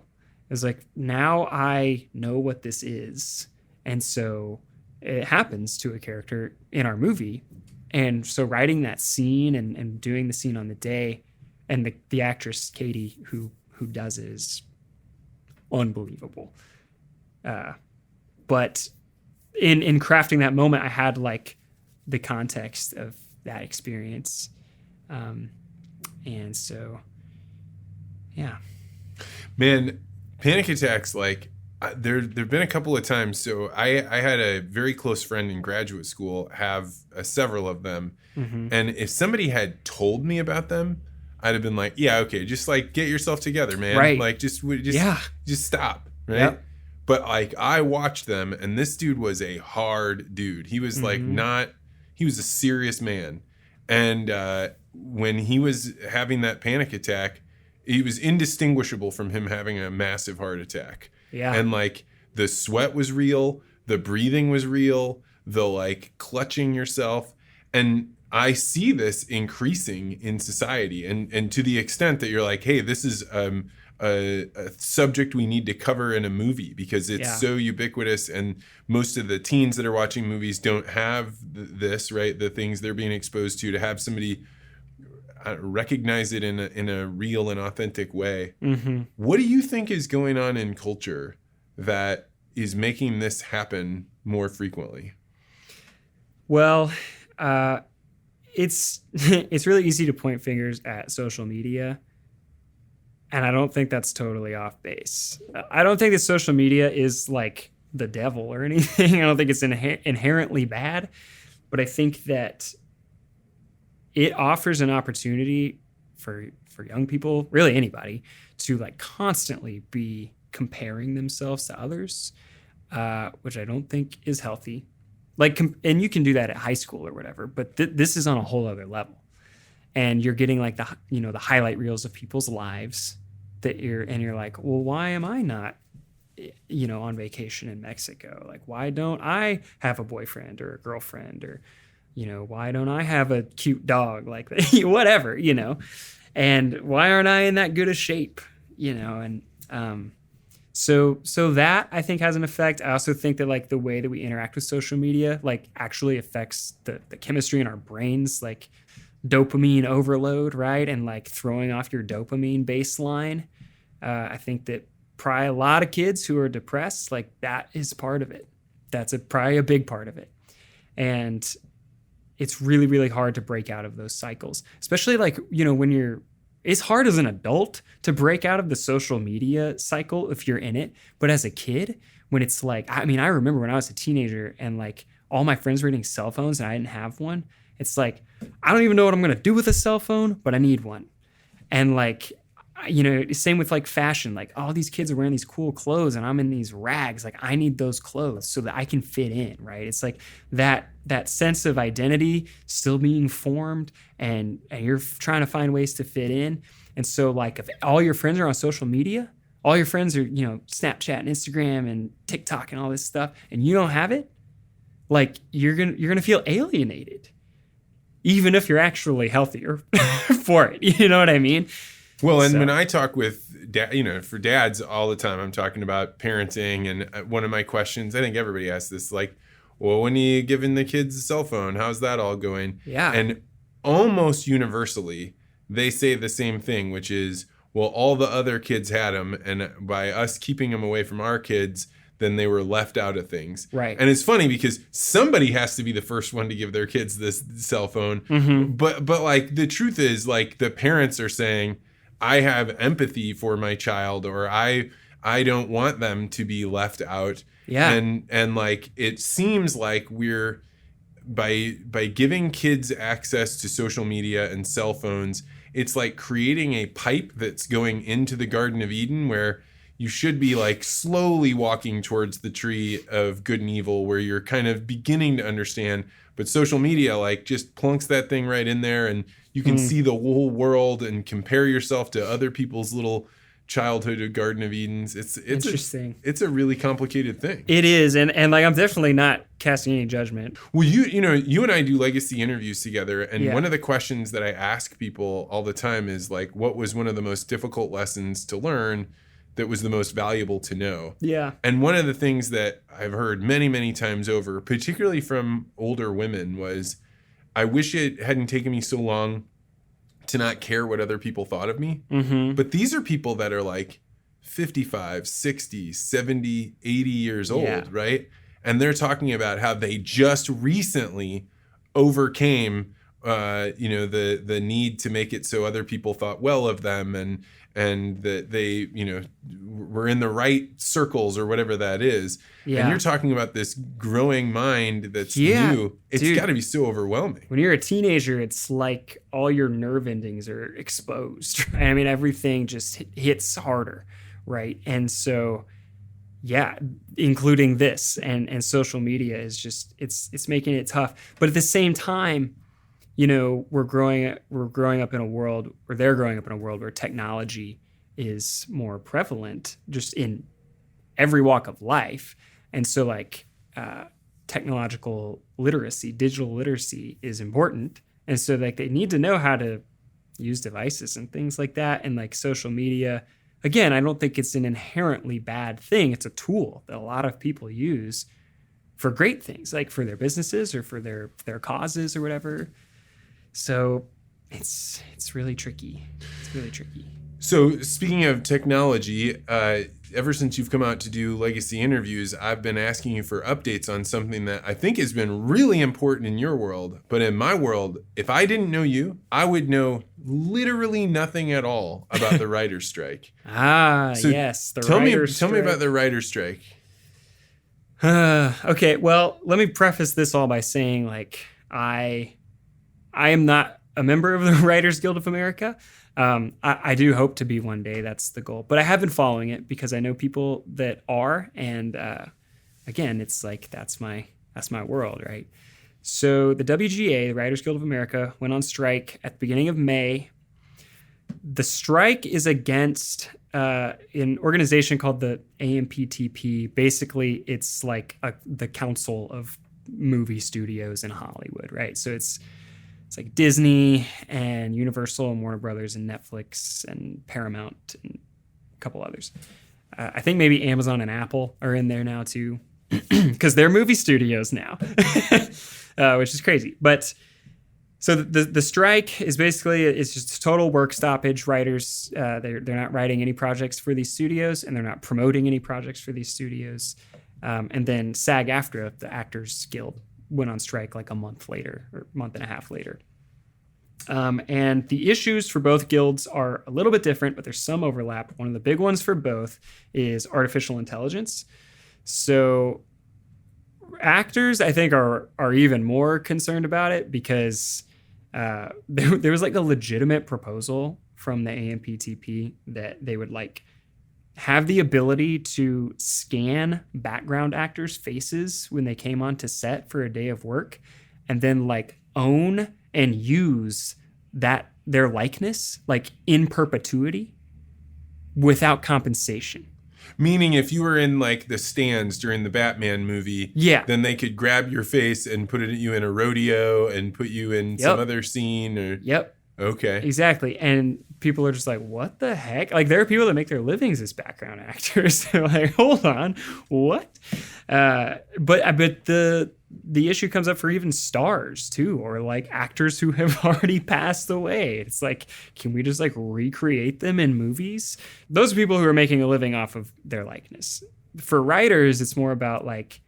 It was like, now I know what this is. And so it happens to a character in our movie. And so writing that scene and doing the scene on the day, and the actress Katie who does it is unbelievable. But in crafting that moment, I had like the context of that experience. And so, yeah. Man, panic attacks, like there've been a couple of times. So I had a very close friend in graduate school have several of them. Mm-hmm. And if somebody had told me about them, I'd have been like, yeah, okay, just like get yourself together, man. Right. Like just stop. Right. Yep. But like I watched them, and this dude was a hard dude. He was like he was a serious man. And when he was having that panic attack, he was indistinguishable from him having a massive heart attack. Yeah. And like the sweat was real, the breathing was real, the like clutching yourself. And I see this increasing in society, and to the extent that you're like, hey, this is a subject we need to cover in a movie because it's so ubiquitous, and most of the teens that are watching movies don't have this, right? The things they're being exposed to have somebody recognize it in a real and authentic way. Mm-hmm. What do you think is going on in culture that is making this happen more frequently? Well, it's really easy to point fingers at social media, and I don't think that's totally off base. I don't think that social media is like the devil or anything. I don't think it's inherently bad, but I think that it offers an opportunity for young people, really anybody, to like constantly be comparing themselves to others, which I don't think is healthy. Like, and you can do that at high school or whatever, but this is on a whole other level. And you're getting like the highlight reels of people's lives that you're like, well, why am I not, on vacation in Mexico? Like, why don't I have a boyfriend or a girlfriend, or, why don't I have a cute dog? Like whatever, and why aren't I in that good a shape? So that I think has an effect. I also think that like the way that we interact with social media like actually affects the chemistry in our brains, like dopamine overload, right? And like throwing off your dopamine baseline. I think that probably a lot of kids who are depressed, like that is part of it. That's probably a big part of it. And it's really, really hard to break out of those cycles, especially like, when it's hard as an adult to break out of the social media cycle if you're in it. But as a kid, when it's like, I remember when I was a teenager and like all my friends were getting cell phones and I didn't have one. It's like, I don't even know what I'm going to do with a cell phone, but I need one. And like, same with like fashion, like all these kids are wearing these cool clothes and I'm in these rags. Like I need those clothes so that I can fit in, right? It's like that sense of identity still being formed, and you're trying to find ways to fit in. And so like if all your friends are on social media, all your friends are, Snapchat and Instagram and TikTok and all this stuff, and you don't have it, like you're gonna feel alienated, even if you're actually healthier for it. You know what I mean? Well, and when I talk with for dads all the time, I'm talking about parenting, and one of my questions, I think everybody asks this, like, well, when are you giving the kids a cell phone? How's that all going? Yeah. And almost universally, they say the same thing, which is, well, all the other kids had them, and by us keeping them away from our kids, then they were left out of things. Right. And it's funny because somebody has to be the first one to give their kids this cell phone. Mm-hmm. But like the truth is, like, the parents are saying, I have empathy for my child, or I don't want them to be left out. Yeah. And like, it seems like we're by giving kids access to social media and cell phones, it's like creating a pipe that's going into the Garden of Eden, where you should be like slowly walking towards the tree of good and evil, where you're kind of beginning to understand. But social media like just plunks that thing right in there, and you can see the whole world and compare yourself to other people's little childhood Garden of Edens. It's interesting. It's a really complicated thing. It is, and like I'm definitely not casting any judgment. Well, you and I do legacy interviews together, and one of the questions that I ask people all the time is like, what was one of the most difficult lessons to learn that was the most valuable to know? Yeah. And one of the things that I've heard many, many times over, particularly from older women, was, I wish it hadn't taken me so long to not care what other people thought of me. Mm-hmm. But these are people that are like 55, 60, 70, 80 years old, right? And they're talking about how they just recently overcame the need to make it so other people thought well of them, and that they, were in the right circles or whatever that is. Yeah. And you're talking about this growing mind that's new. It's got to be so overwhelming. When you're a teenager, it's like all your nerve endings are exposed. Right? I mean, everything just hits harder, right? And so, yeah, including this and social media is just, it's making it tough. But at the same time, we're growing up in a world, or they're growing up in a world where technology is more prevalent just in every walk of life. And so like technological literacy, digital literacy is important. And so like they need to know how to use devices and things like that. And like social media, again, I don't think it's an inherently bad thing. It's a tool that a lot of people use for great things, like for their businesses or for their causes or whatever. So it's really tricky. It's really tricky. So speaking of technology, ever since you've come out to do legacy interviews, I've been asking you for updates on something that I think has been really important in your world. But in my world, if I didn't know you, I would know literally nothing at all about the writer's strike. So yes, the writer's strike. Tell me about the writer's strike. Okay, well, let me preface this all by saying, like, I am not a member of the Writers Guild of America. I do hope to be one day. That's the goal. But I have been following it because I know people that are. And again, it's like that's my world, right? So the WGA, the Writers Guild of America, went on strike at the beginning of May. The strike is against an organization called the AMPTP. Basically, it's like the council of movie studios in Hollywood, right? So it's like Disney and Universal and Warner Brothers and Netflix and Paramount and a couple others. I think maybe Amazon and Apple are in there now too, because they're movie studios now, which is crazy. But so the strike is basically, it's just total work stoppage. Writers, they're not writing any projects for these studios, and they're not promoting any projects for these studios. And then SAG-AFTRA, the Actors Guild, went on strike like a month later, or a month and a half later. And the issues for both guilds are a little bit different, but there's some overlap. One of the big ones for both is artificial intelligence. So actors, I think, are even more concerned about it because there was like a legitimate proposal from the AMPTP that they would like have the ability to scan background actors' faces when they came onto set for a day of work, and then like own and use their likeness like in perpetuity. without compensation. Meaning if you were in like the stands during the Batman movie, then they could grab your face and put you in a rodeo and put you in some other scene. Or Okay. Exactly. And people are just like, what the heck? Like, there are people that make their livings as background actors. They're like, hold on, what? But the issue comes up for even stars too, or like actors who have already passed away. It's like, can we just like recreate them in movies? Those are people who are making a living off of their likeness. For writers, it's more about like,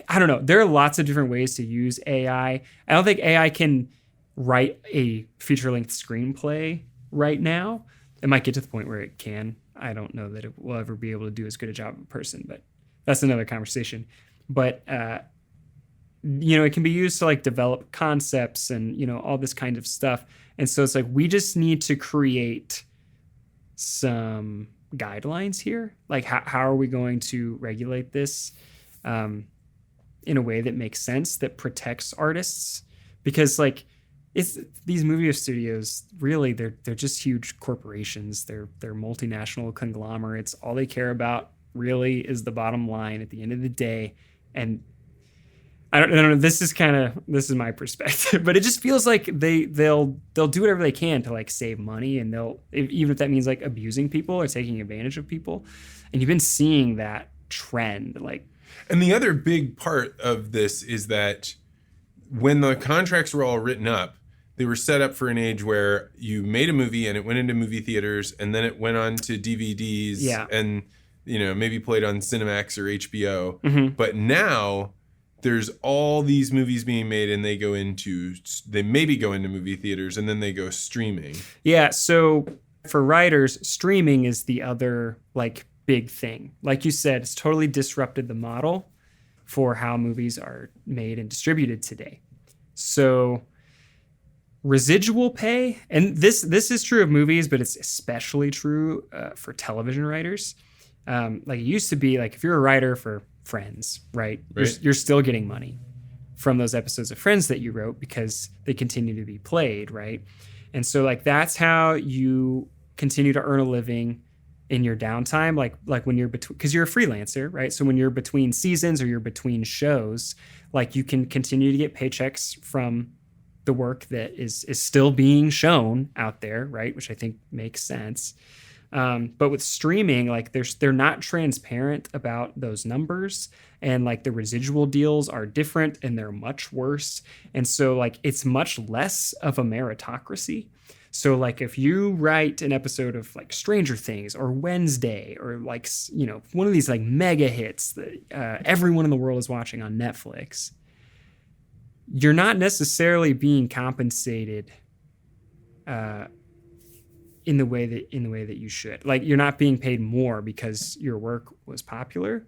I don't know. There are lots of different ways to use AI. I don't think AI can write a feature-length screenplay right now. It might get to the point where it can. I don't know that it will ever be able to do as good a job of a person, but that's another conversation. But it can be used to like develop concepts and all this kind of stuff. And so it's like we just need to create some guidelines here. Like how are we going to regulate this in a way that makes sense, that protects artists? Because like it's these movie studios, really they're just huge corporations. They're multinational conglomerates. All they care about really is the bottom line at the end of the day. And I don't know. This is my perspective, but it just feels like they'll do whatever they can to like save money, and they'll, even if that means like abusing people or taking advantage of people. And you've been seeing that trend. And the other big part of this is that when the contracts were all written up, they were set up for an age where you made a movie and it went into movie theaters, and then it went on to DVDs and maybe played on Cinemax or HBO. Mm-hmm. But now there's all these movies being made, and they maybe go into movie theaters, and then they go streaming. Yeah. So for writers, streaming is the other like big thing. Like you said, it's totally disrupted the model for how movies are made and distributed today. So residual pay, and this is true of movies, but it's especially true for television writers. Like it used to be, like if you're a writer for Friends, right? You're still getting money from those episodes of Friends that you wrote because they continue to be played, right? And so like that's how you continue to earn a living in your downtime, like when you're between, because you're a freelancer, right? So when you're between seasons or you're between shows, like you can continue to get paychecks from the work that is still being shown out there, right? Which I think makes sense. But with streaming, like they're not transparent about those numbers, and like the residual deals are different and they're much worse. And so like it's much less of a meritocracy. So like if you write an episode of like Stranger Things or Wednesday or like, one of these like mega hits that everyone in the world is watching on Netflix, you're not necessarily being compensated in the way that you should. Like you're not being paid more because your work was popular.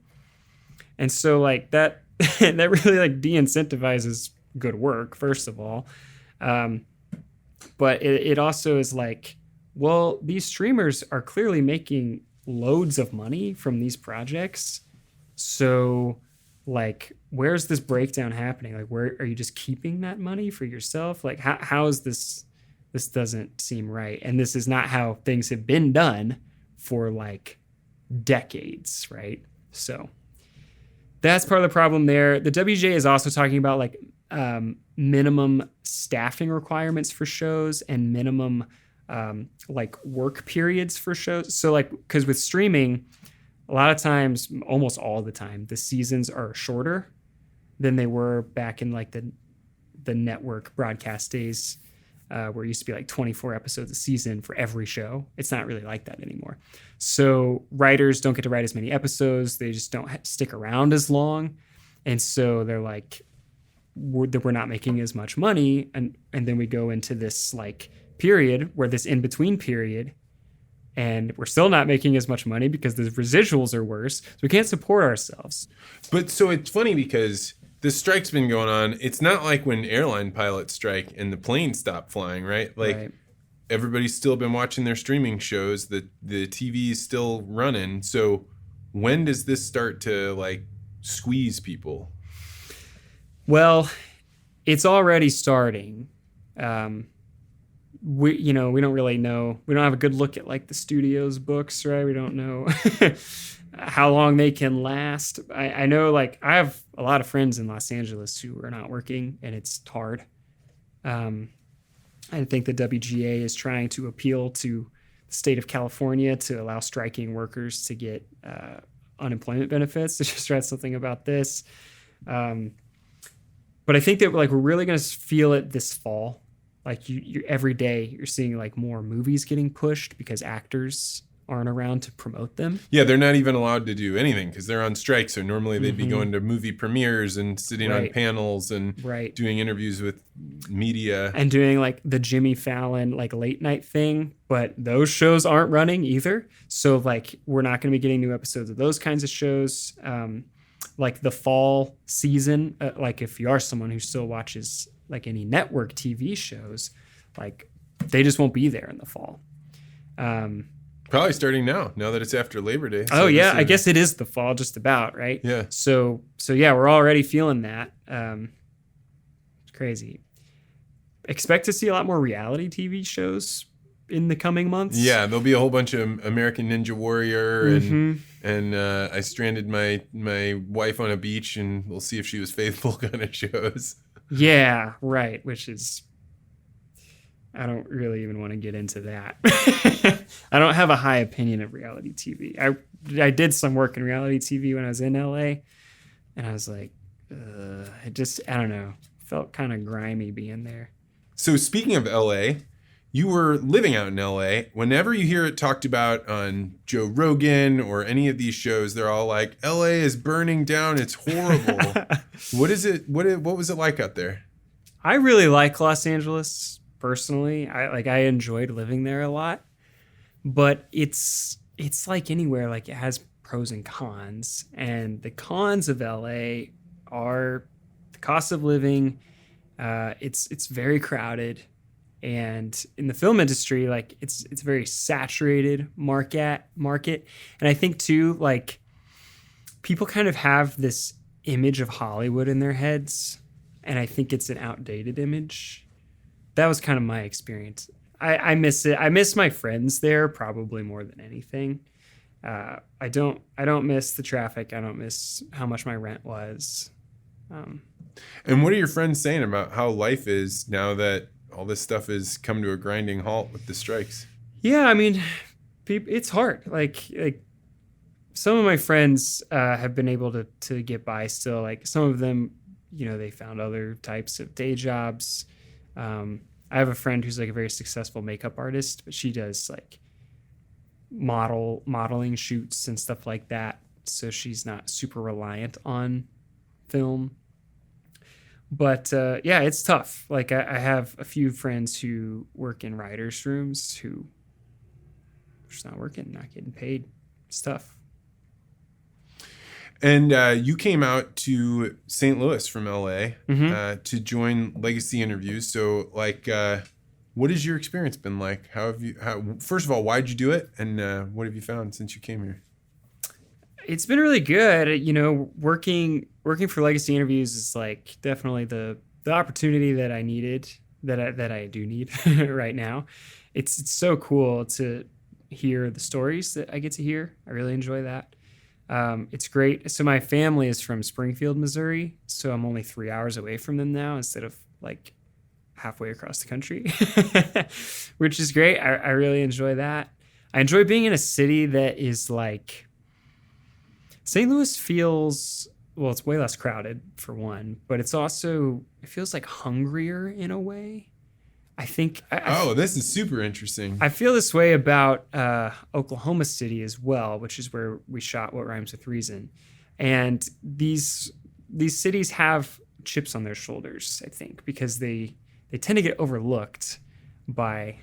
And so like that that really like de-incentivizes good work, first of all. But it also is like, well, these streamers are clearly making loads of money from these projects. So like, where's this breakdown happening? Like, where are you just keeping that money for yourself? Like, how is this? This doesn't seem right. And this is not how things have been done for like decades, right? So that's part of the problem there. The WGA is also talking about like minimum staffing requirements for shows and minimum like work periods for shows. So like, because with streaming, a lot of times, almost all the time, the seasons are shorter than they were back in like the network broadcast days, where it used to be like 24 episodes a season for every show. It's not really like that anymore. So writers don't get to write as many episodes. They just don't stick around as long. And so they're like, we're not making as much money. And then we go into this like period where this in-between period, and we're still not making as much money because the residuals are worse. So we can't support ourselves. But so it's funny because this strike's been going on. It's not like when airline pilots strike and the planes stop flying, right? Like right. Everybody's still been watching their streaming shows. The TV's still running. So when does this start to like squeeze people? Well, it's already starting. we don't really know. We don't have a good look at like the studio's books, right? We don't know how long they can last. I know, like, I have a lot of friends in Los Angeles who are not working, and it's hard. I think the WGA is trying to appeal to the state of California to allow striking workers to get unemployment benefits. I just read something about this. But I think that, like, we're really going to feel it this fall. Like, you every day you're seeing like more movies getting pushed because actors aren't around to promote them. Yeah, they're not even allowed to do anything because they're on strike. So normally they'd be going to movie premieres and sitting on panels and doing interviews with media. And doing like the Jimmy Fallon like late night thing. But those shows aren't running either. So like we're not going to be getting new episodes of those kinds of shows. Like the fall season, like if you are someone who still watches like any network TV shows, like they just won't be there in the fall. Probably starting now that it's after Labor Day. So yeah, I guess it is the fall just about, right? Yeah. So yeah, we're already feeling that. It's crazy. Expect to see a lot more reality TV shows in the coming months. Yeah, there'll be a whole bunch of American Ninja Warrior and I stranded my wife on a beach and we'll see if she was faithful kind of shows. Yeah, right. Which is, I don't really even want to get into that. I don't have a high opinion of reality TV. I did some work in reality TV when I was in LA, and I was like, I don't know, felt kind of grimy being there. So speaking of LA, you were living out in LA. Whenever you hear it talked about on Joe Rogan or any of these shows, they're all like, LA is burning down. It's horrible. What is it? What was it like out there? I really like Los Angeles personally. I enjoyed living there a lot, but it's like anywhere, like it has pros and cons. And the cons of LA are the cost of living. It's very crowded. And in the film industry, like it's a very saturated market. And I think too, like people kind of have this image of Hollywood in their heads. And I think it's an outdated image. That was kind of my experience. I miss it. I miss my friends there probably more than anything. I don't miss the traffic. I don't miss how much my rent was. And what are your friends saying about how life is now that all this stuff has come to a grinding halt with the strikes? Yeah, I mean, it's hard. Like some of my friends have been able to get by still. Like some of them, they found other types of day jobs. I have a friend who's like a very successful makeup artist, but she does like modeling shoots and stuff like that. So she's not super reliant on film. But yeah, it's tough. Like I have a few friends who work in writers' rooms who are just not working, not getting paid. It's tough. And you came out to St. Louis from LA to join Legacy Interviews. So, like, what has your experience been like? First of all, why'd you do it, and what have you found since you came here? It's been really good. Working for Legacy Interviews is like definitely the opportunity that I needed, that I do need right now. It's so cool to hear the stories that I get to hear. I really enjoy that. It's great. So my family is from Springfield, Missouri. So I'm only 3 hours away from them now instead of like halfway across the country, which is great. I really enjoy that. I enjoy being in a city that is like, St. Louis feels, well, it's way less crowded for one, but it feels like hungrier in a way. I think. This is super interesting. I feel this way about Oklahoma City as well, which is where we shot What Rhymes with Reason. And these cities have chips on their shoulders, I think, because they tend to get overlooked by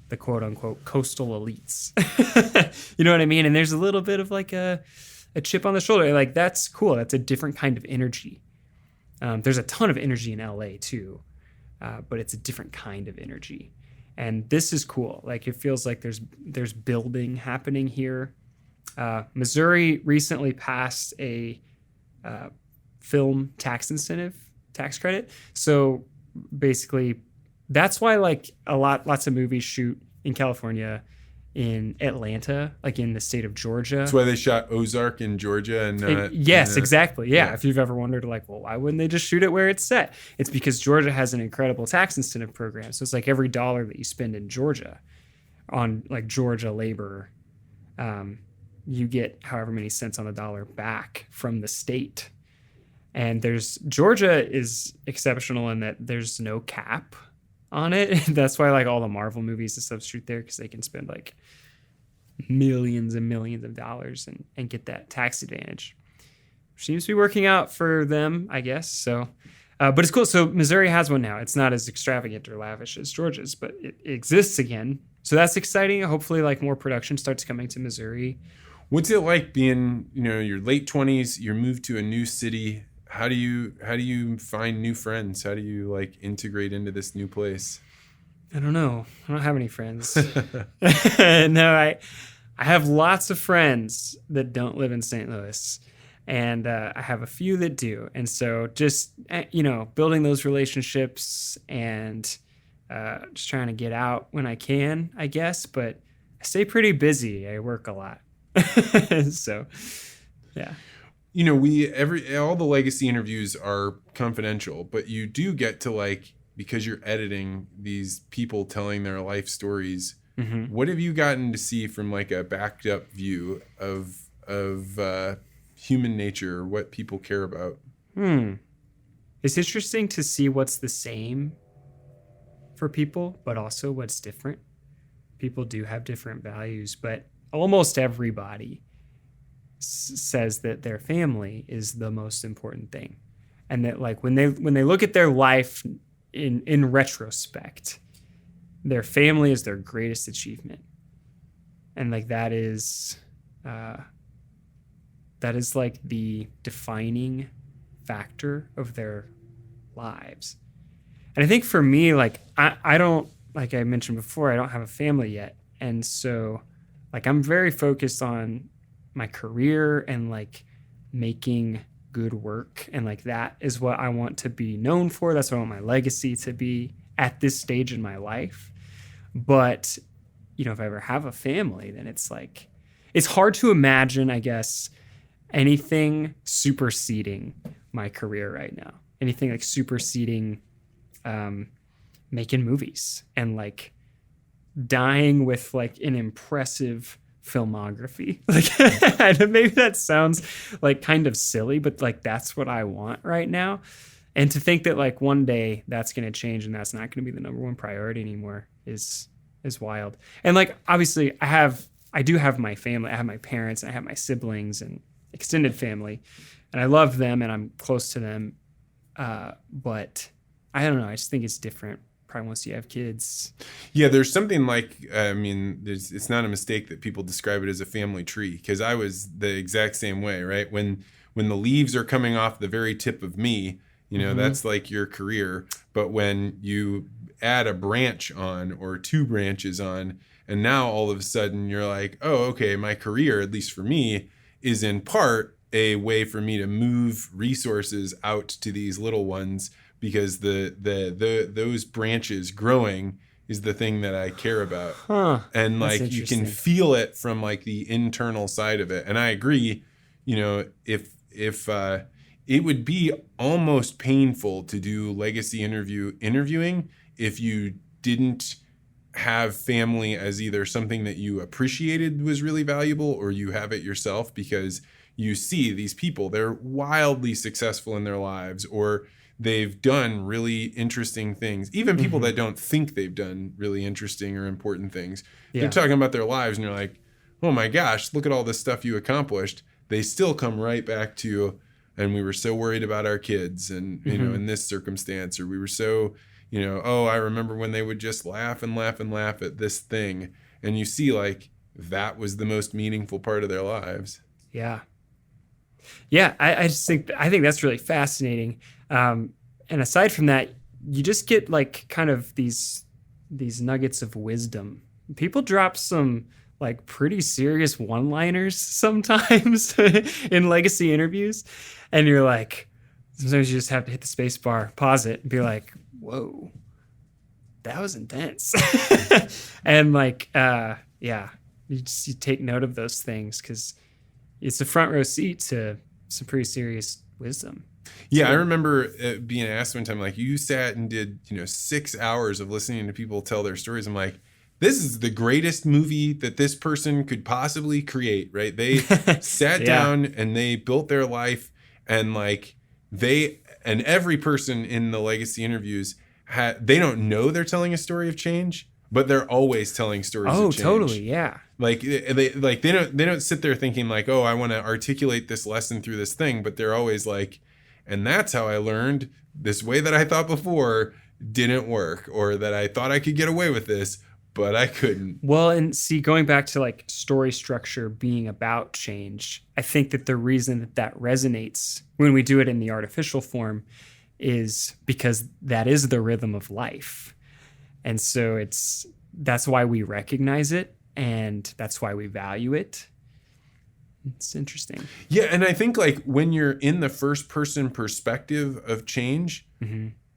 the quote unquote coastal elites. You know what I mean? And there's a little bit of like a chip on the shoulder. Like, that's cool. That's a different kind of energy. There's a ton of energy in LA too. But it's a different kind of energy. And this is cool. Like, it feels like there's building happening here. Missouri recently passed a film tax credit. So basically, that's why like lots of movies shoot in California, in Atlanta, like in the state of Georgia. That's why they shot Ozark in Georgia and not. Yes, exactly. Yeah. If you've ever wondered, like, well, why wouldn't they just shoot it where it's set? It's because Georgia has an incredible tax incentive program. So it's like every dollar that you spend in Georgia on like Georgia labor, you get however many cents on the dollar back from the state. And Georgia is exceptional in that there's no cap on it. That's why like all the Marvel movies and stuff shoot there, because they can spend like millions and millions of dollars and get that tax advantage. Seems to be working out for them, I guess. So, but it's cool. So Missouri has one now. It's not as extravagant or lavish as Georgia's, but it exists again. So that's exciting. Hopefully like more production starts coming to Missouri. What's it like being, your late 20s, you're moved to a new city? How do you find new friends? How do you like integrate into this new place? I don't know. I don't have any friends. No, I have lots of friends that don't live in St. Louis, and I have a few that do. And so just, building those relationships and just trying to get out when I can, I guess. But I stay pretty busy. I work a lot. So, yeah. All the legacy interviews are confidential, but you do get to because you're editing these people telling their life stories. Mm-hmm. What have you gotten to see from like a backed up view of human nature, what people care about? It's interesting to see what's the same for people, but also what's different. People do have different values, but almost everybody says that their family is the most important thing, and that like when they look at their life in retrospect, their family is their greatest achievement, and like that is like the defining factor of their lives. And I think for me, like I don't, like I mentioned before, I don't have a family yet, and so like I'm very focused on my career and like making good work, and like that is what I want to be known for. That's what I want my legacy to be at this stage in my life. But if I ever have a family, then it's like it's hard to imagine, I guess, anything superseding my career right now. Anything like superseding making movies and like dying with like an impressive filmography. Like maybe that sounds like kind of silly, but like that's what I want right now. And to think that like one day that's going to change and that's not going to be the number one priority anymore is wild. And like obviously I do have my family. I have my parents, and I have my siblings and extended family, and I love them and I'm close to them. But I don't know. I just think it's different probably once you have kids. Yeah, there's something like, it's not a mistake that people describe it as a family tree, because I was the exact same way, right? When the leaves are coming off the very tip of me, mm-hmm. That's like your career. But when you add a branch on or two branches on, and now all of a sudden you're like, oh, okay, my career, at least for me, is in part a way for me to move resources out to these little ones, because those branches growing is the thing that I care about. And like you can feel it from like the internal side of it. And I agree, if it would be almost painful to do legacy interviewing if you didn't have family as either something that you appreciated was really valuable, or you have it yourself because you see these people, they're wildly successful in their lives, or they've done really interesting things. Even people mm-hmm. that don't think they've done really interesting or important things. Yeah. They're talking about their lives and you're like, oh my gosh, look at all this stuff you accomplished. They still come right back to, and we were so worried about our kids and, mm-hmm. In this circumstance, or we were so, I remember when they would just laugh and laugh and laugh at this thing. And you see like that was the most meaningful part of their lives. Yeah. Yeah. I think that's really fascinating. And aside from that, you just get like kind of these nuggets of wisdom. People drop some like pretty serious one-liners sometimes in legacy interviews. And you're like, sometimes you just have to hit the space bar, pause it, and be like, whoa, that was intense. And like, yeah, you take note of those things because it's a front row seat to some pretty serious wisdom. Yeah, I remember being asked one time, like, you sat and did, 6 hours of listening to people tell their stories. I'm like, this is the greatest movie that this person could possibly create, right? They sat down and they built their life, and like and every person in the legacy interviews they don't know they're telling a story of change, but they're always telling stories of change. Oh, totally, yeah. Like they don't sit there thinking like, oh, I want to articulate this lesson through this thing, but they're always like, and that's how I learned this way that I thought before didn't work, or that I thought I could get away with this, but I couldn't. Well, and see, going back to like story structure being about change, I think that the reason that resonates when we do it in the artificial form is because that is the rhythm of life. And so that's why we recognize it, and that's why we value it. It's interesting. Yeah, and I think like when you're in the first person perspective of change,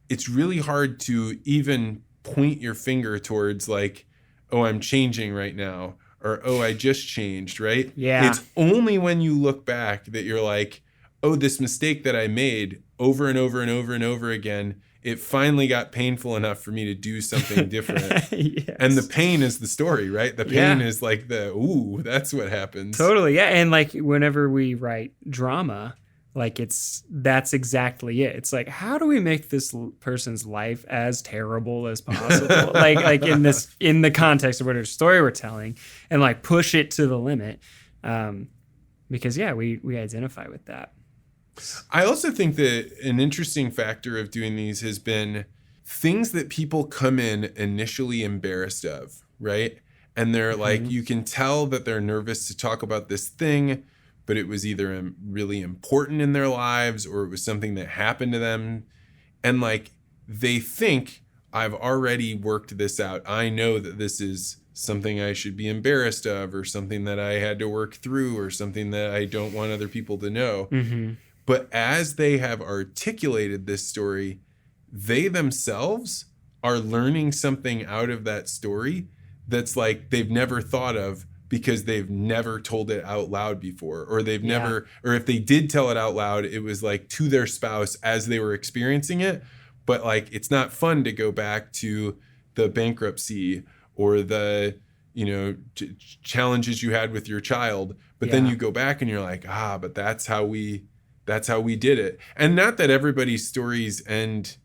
it's really hard to even point your finger towards like, oh, I'm changing right now, or oh, I just changed, right? Yeah. It's only when you look back that you're like, oh, this mistake that I made over and over and over and over again, it finally got painful enough for me to do something different. Yes. And the pain is the story, right? The pain is like ooh, that's what happens. Totally. Yeah. And like whenever we write drama, like that's exactly it. It's like, how do we make this person's life as terrible as possible? like in the context of whatever story we're telling, and like push it to the limit. Because we identify with that. I also think that an interesting factor of doing these has been things that people come in initially embarrassed of, right? And they're like, you can tell that they're nervous to talk about this thing, but it was either really important in their lives or it was something that happened to them. And like, they think, I've already worked this out. I know that this is something I should be embarrassed of, or something that I had to work through, or something that I don't want other people to know. But as they have articulated this story, they themselves are learning something out of that story that's like they've never thought of, because they've never told it out loud before, or they've never, or if they did tell it out loud, it was like to their spouse as they were experiencing it. But like, it's not fun to go back to the bankruptcy or the, challenges you had with your child. But then you go back and you're like, but that's how we did it. And not that everybody's stories end,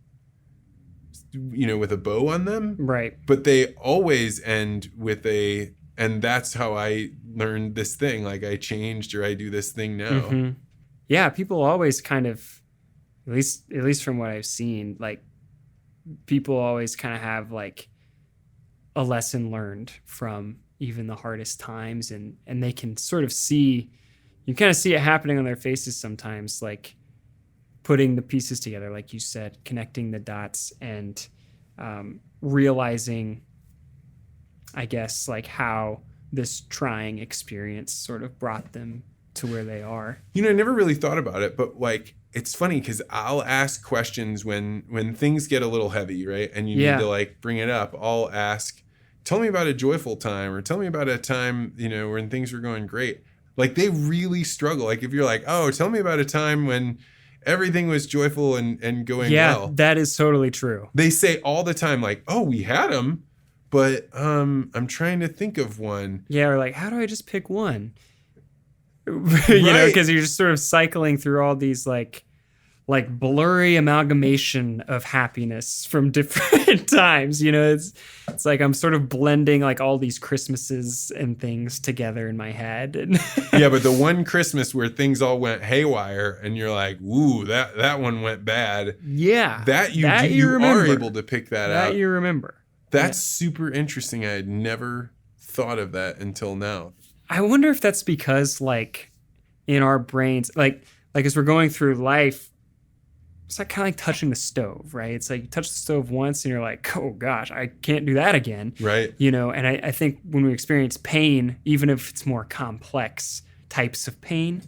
with a bow on them. Right. But they always end with and that's how I learned this thing. Like I changed, or I do this thing now. Yeah. People always kind of, at least from what I've seen, like people always kind of have like a lesson learned from even the hardest times. And they can sort of see, you kind of see it happening on their faces sometimes, like putting the pieces together, like you said, connecting the dots, and realizing, I guess, like how this trying experience sort of brought them to where they are. I never really thought about it, but like, it's funny because I'll ask questions when things get a little heavy, right? And you need to like bring it up. I'll ask, tell me about a joyful time, or tell me about a time, when things were going great. Like they really struggle. Like if you're like, oh, tell me about a time when everything was joyful and going well. Yeah, that is totally true. They say all the time, like, oh, we had them, but I'm trying to think of one. Yeah, or like, how do I just pick one? Because you're just sort of cycling through all these like blurry amalgamation of happiness from different times. It's like I'm sort of blending like all these Christmases and things together in my head. Yeah, but the one Christmas where things all went haywire and you're like, ooh, that one went bad. Yeah. You are able to pick that out. That you remember. That's super interesting. I had never thought of that until now. I wonder if that's because like in our brains, like as we're going through life, it's like kind of like touching the stove, right? It's like you touch the stove once and you're like, oh gosh, I can't do that again. Right. And I think when we experience pain, even if it's more complex types of pain,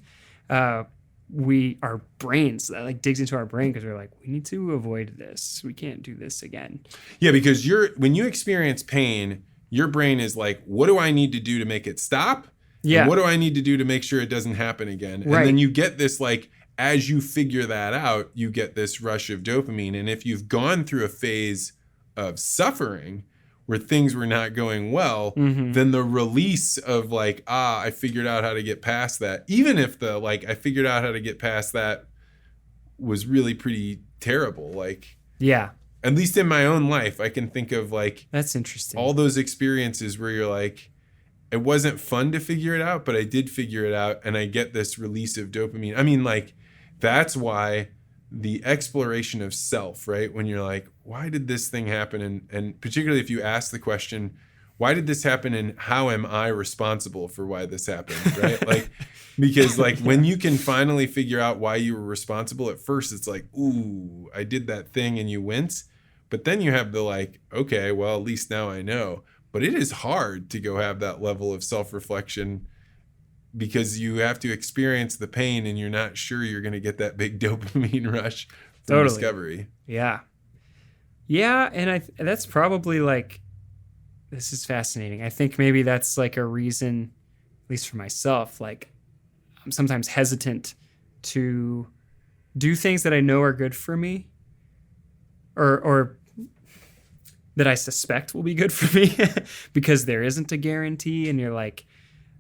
our brains, that like digs into our brain because we're like, we need to avoid this. We can't do this again. Yeah, because when you experience pain, your brain is like, what do I need to do to make it stop? Yeah. And what do I need to do to make sure it doesn't happen again? Right. And then you get this, like, as you figure that out, you get this rush of dopamine. And if you've gone through a phase of suffering where things were not going well, then the release of like, I figured out how to get past that, even if I figured out how to get past that was really pretty terrible. Like, yeah, at least in my own life, I can think of like, that's interesting. all those experiences where you're like, it wasn't fun to figure it out, but I did figure it out and I get this release of dopamine. I mean, like, that's why the exploration of self, right? When you're like, why did this thing happen? And particularly if you ask the question, why did this happen and how am I responsible for why this happened, right? Like, because like when you can finally figure out why you were responsible, at first it's like, ooh, I did that thing, and you wince. But then you have the like, okay, well, at least now I know. But it is hard to go have that level of self-reflection because you have to experience the pain and you're not sure you're going to get that big dopamine rush from discovery. Yeah. Yeah. And that's probably like, this is fascinating. I think maybe that's like a reason, at least for myself, like I'm sometimes hesitant to do things that I know are good for me or that I suspect will be good for me because there isn't a guarantee. And you're like,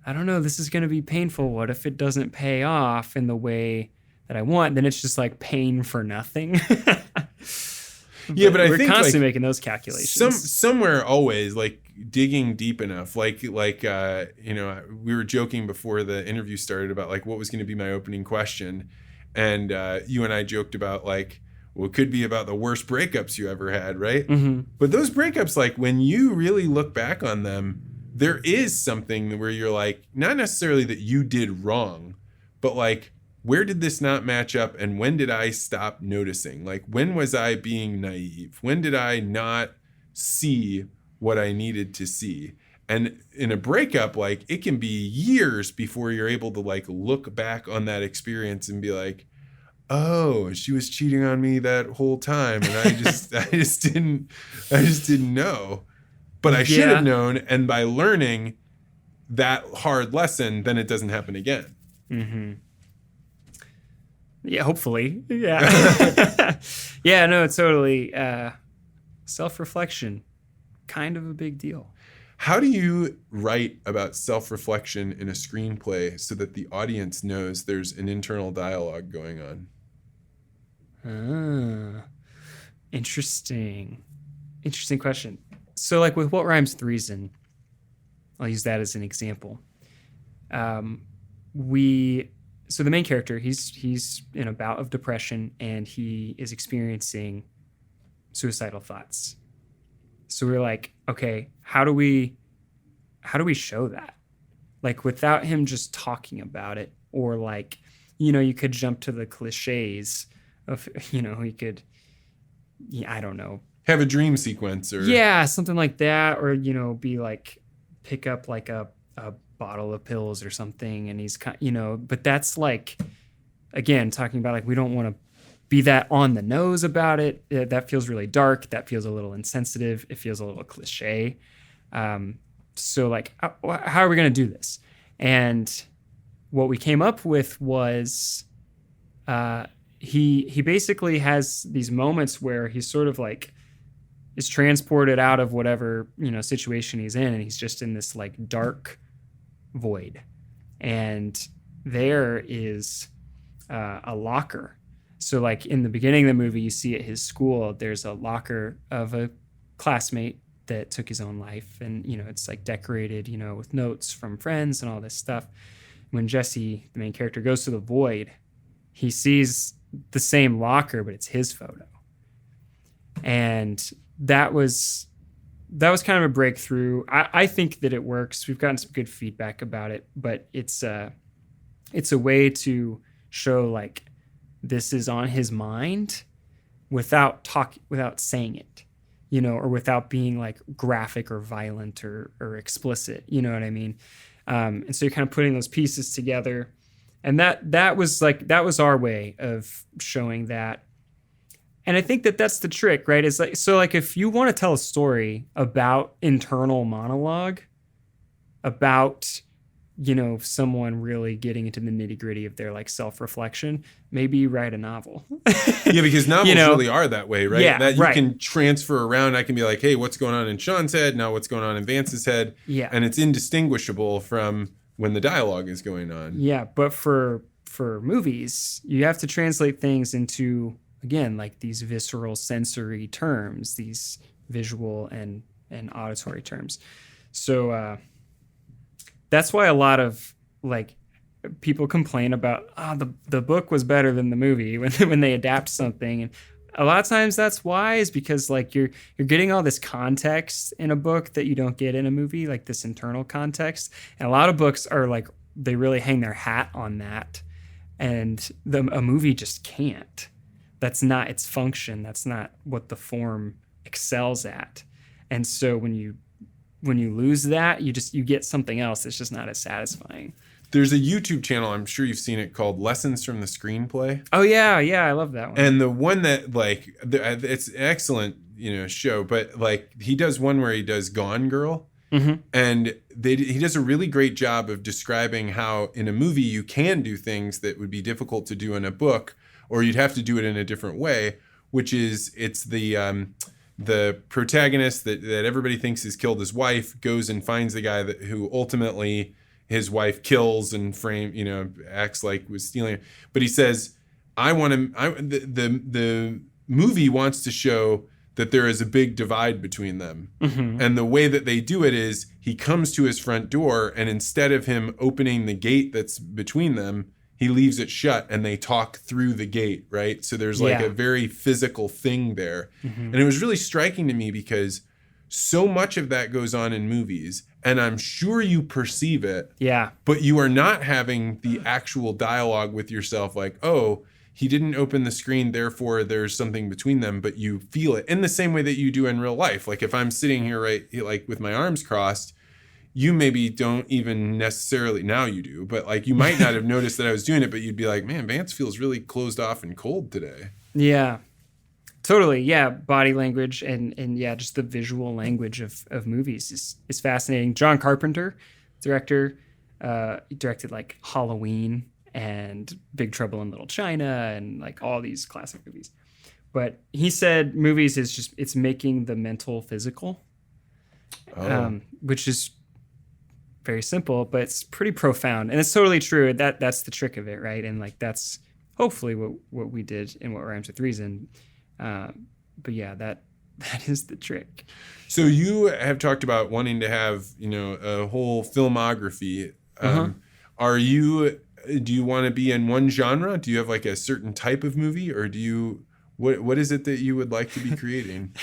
I don't know, this is going to be painful. What if it doesn't pay off in the way that I want? Then it's just like pain for nothing. Yeah, but I we're think constantly like making those calculations. Somewhere always like digging deep enough, like you know, we were joking before the interview started about like what was going to be my opening question, and you and I joked about like, well, it could be about the worst breakups you ever had, right? But those breakups, like when you really look back on them, there is something where you're like, not necessarily that you did wrong, but like, where did this not match up? And when did I stop noticing? Like, when was I being naive? When did I not see what I needed to see? And in a breakup, like it can be years before you're able to like look back on that experience and be like, oh, she was cheating on me that whole time. And I just didn't know. But I should have known, and by learning that hard lesson, then it doesn't happen again. Yeah, hopefully. Yeah. Yeah, no, totally. Self-reflection, kind of a big deal. How do you write about self-reflection in a screenplay so that the audience knows there's an internal dialogue going on? Interesting question. So like with What Rhymes Threeson, I'll use that as an example. So the main character, he's in a bout of depression and he is experiencing suicidal thoughts. So we're like, okay, how do we show that? Like without him just talking about it, or like, you know, you could jump to the cliches of, you know, he could, I don't know, have a dream sequence or something like that, or you know, be like pick up like a bottle of pills or something, and he's you know, but that's like, again, talking about like we don't want to be that on the nose about it. That feels really dark. That feels a little insensitive. It feels a little cliche. So like, how are we going to do this? And what we came up with was he basically has these moments where he's sort of like is transported out of whatever, you know, situation he's in, and he's just in this like dark void. And there is a locker. So like in the beginning of the movie, you see at his school, there's a locker of a classmate that took his own life. And, you know, it's like decorated, you know, with notes from friends and all this stuff. When Jesse, the main character, goes to the void, he sees the same locker, but it's his photo. And that was kind of a breakthrough. I think that it works. We've gotten some good feedback about it, but it's a way to show like this is on his mind without saying it, you know, or without being like graphic or violent or explicit, you know what I mean? And so you're kind of putting those pieces together. And that was our way of showing that. And I think that's the trick, right? Is like if you want to tell a story about internal monologue, about someone really getting into the nitty gritty of their like self-reflection, maybe write a novel. Yeah, because novels really are that way, right? Yeah, that you right. can transfer around. I can be like, hey, what's going on in Sean's head? Now what's going on in Vance's head? Yeah. And it's indistinguishable from when the dialogue is going on. Yeah, but for movies, you have to translate things into, again, like these visceral sensory terms, these visual and auditory terms. So that's why a lot of like people complain about the book was better than the movie when they adapt something. And a lot of times that's why is because like you're getting all this context in a book that you don't get in a movie, like this internal context. And a lot of books are like, they really hang their hat on that. And a movie just can't. That's not its function. That's not what the form excels at. And so when you lose that, you get something else that's just not as satisfying. There's a YouTube channel, I'm sure you've seen it, called Lessons from the Screenplay. Oh yeah, I love that one. And the one that like it's an excellent show, but like he does one where he does Gone Girl. Mm-hmm. And he does a really great job of describing how in a movie you can do things that would be difficult to do in a book, or you'd have to do it in a different way, which is it's the protagonist that everybody thinks has killed his wife goes and finds the guy who ultimately his wife kills and acts like was stealing it. But he says, the movie wants to show that there is a big divide between them. Mm-hmm. And the way that they do it is he comes to his front door, and instead of him opening the gate that's between them, he leaves it shut and they talk through the gate, right? So there's like a very physical thing there. Mm-hmm. And it was really striking to me because so much of that goes on in movies, and I'm sure you perceive it. Yeah. But you are not having the actual dialogue with yourself like, oh, he didn't open the screen, therefore there's something between them, but you feel it in the same way that you do in real life. Like if I'm sitting here, right, like with my arms crossed, you maybe don't even necessarily, now you do, but like you might not have noticed that I was doing it, but you'd be like, man, Vance feels really closed off and cold today. Yeah, totally. Yeah. Body language and yeah, just the visual language of movies is fascinating. John Carpenter, director, he directed like Halloween and Big Trouble in Little China and like all these classic movies. But he said movies is just, it's making the mental physical, which is very simple, but it's pretty profound. And it's totally true. That's the trick of it, right? And like that's hopefully what we did in What Rhymes with Reason. But yeah, that is the trick. So you have talked about wanting to have, a whole filmography. Do you want to be in one genre? Do you have like a certain type of movie, or what is it that you would like to be creating?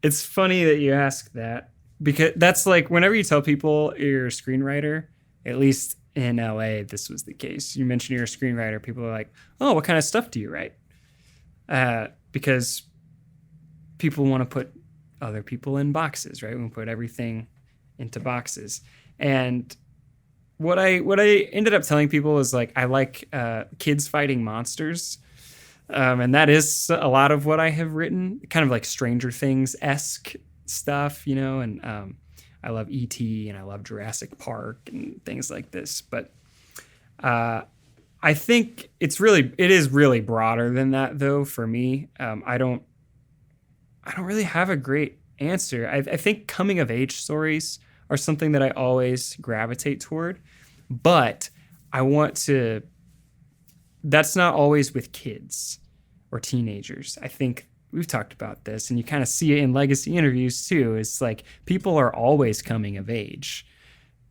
It's funny that you ask that, because that's like whenever you tell people you're a screenwriter, at least in LA, this was the case. You mention you're a screenwriter, people are like, oh, what kind of stuff do you write? Because people want to put other people in boxes, right? We want to put everything into boxes. And what I ended up telling people is like I like kids fighting monsters, and that is a lot of what I have written, kind of like Stranger Things-esque stuff, and I love E.T. and I love Jurassic Park and things like this. But I think it is really broader than that, though. For me, I don't really have a great answer. I think coming of age stories are something that I always gravitate toward, but that's not always with kids or teenagers. I think we've talked about this, and you kind of see it in legacy interviews too. It's like people are always coming of age,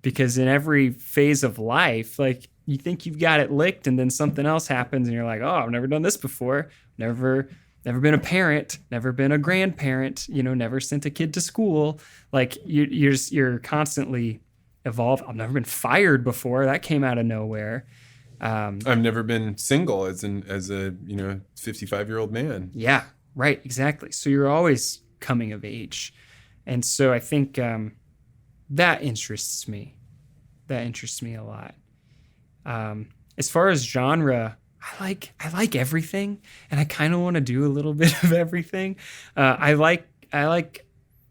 because in every phase of life, like you think you've got it licked, and then something else happens and you're like, oh, I've never done this before. Never been a parent, never been a grandparent, never sent a kid to school. Like you're constantly evolved. I've never been fired before. That came out of nowhere. I've never been single as a 55-year-old man. Yeah, right. Exactly. So you're always coming of age. And so I think that interests me. That interests me a lot. As far as genre, I like everything, and I kind of want to do a little bit of everything. I like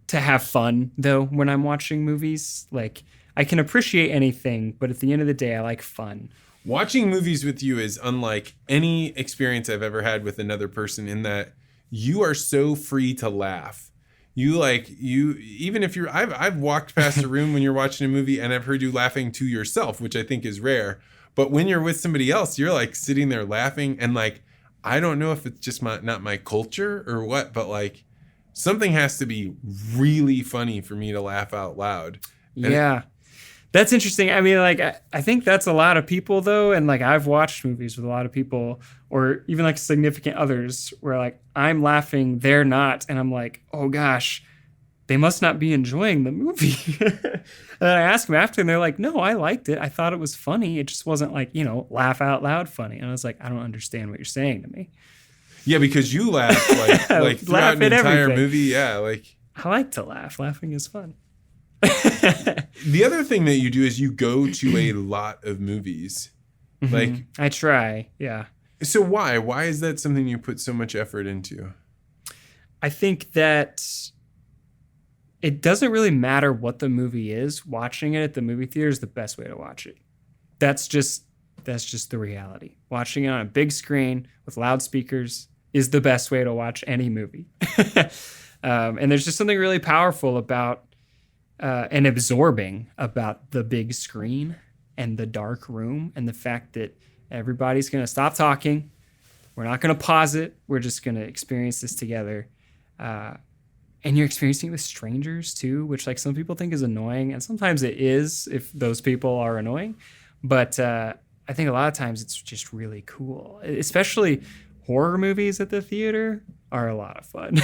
to have fun though when I'm watching movies. Like I can appreciate anything, but at the end of the day, I like fun. Watching movies with you is unlike any experience I've ever had with another person in that you are so free to laugh. Even if I've walked past a room when you're watching a movie and I've heard you laughing to yourself, which I think is rare. But when you're with somebody else, you're like sitting there laughing, and like, I don't know if it's just not my culture or what, but like something has to be really funny for me to laugh out loud. Yeah. That's interesting. I mean, like, I think that's a lot of people, though. And, like, I've watched movies with a lot of people, or even, like, significant others, where, like, I'm laughing, they're not. And I'm like, oh, gosh, they must not be enjoying the movie. And then I ask them after, and they're like, no, I liked it. I thought it was funny. It just wasn't, like, laugh out loud funny. And I was like, I don't understand what you're saying to me. Yeah, because you laugh, like throughout an entire everything. movie. Yeah, like. I like to laugh. Laughing is fun. The other thing that you do is you go to a lot of movies. Mm-hmm. Like I try, yeah. So why is that something you put so much effort into? I think that it doesn't really matter what the movie is. Watching it at the movie theater is the best way to watch it. That's just the reality. Watching it on a big screen with loudspeakers is the best way to watch any movie. And there's just something really powerful about and absorbing about the big screen and the dark room, and the fact that everybody's going to stop talking. We're not going to pause it. We're just going to experience this together. And you're experiencing it with strangers too, which like some people think is annoying. And sometimes it is if those people are annoying. But I think a lot of times it's just really cool, especially horror movies at the theater are a lot of fun.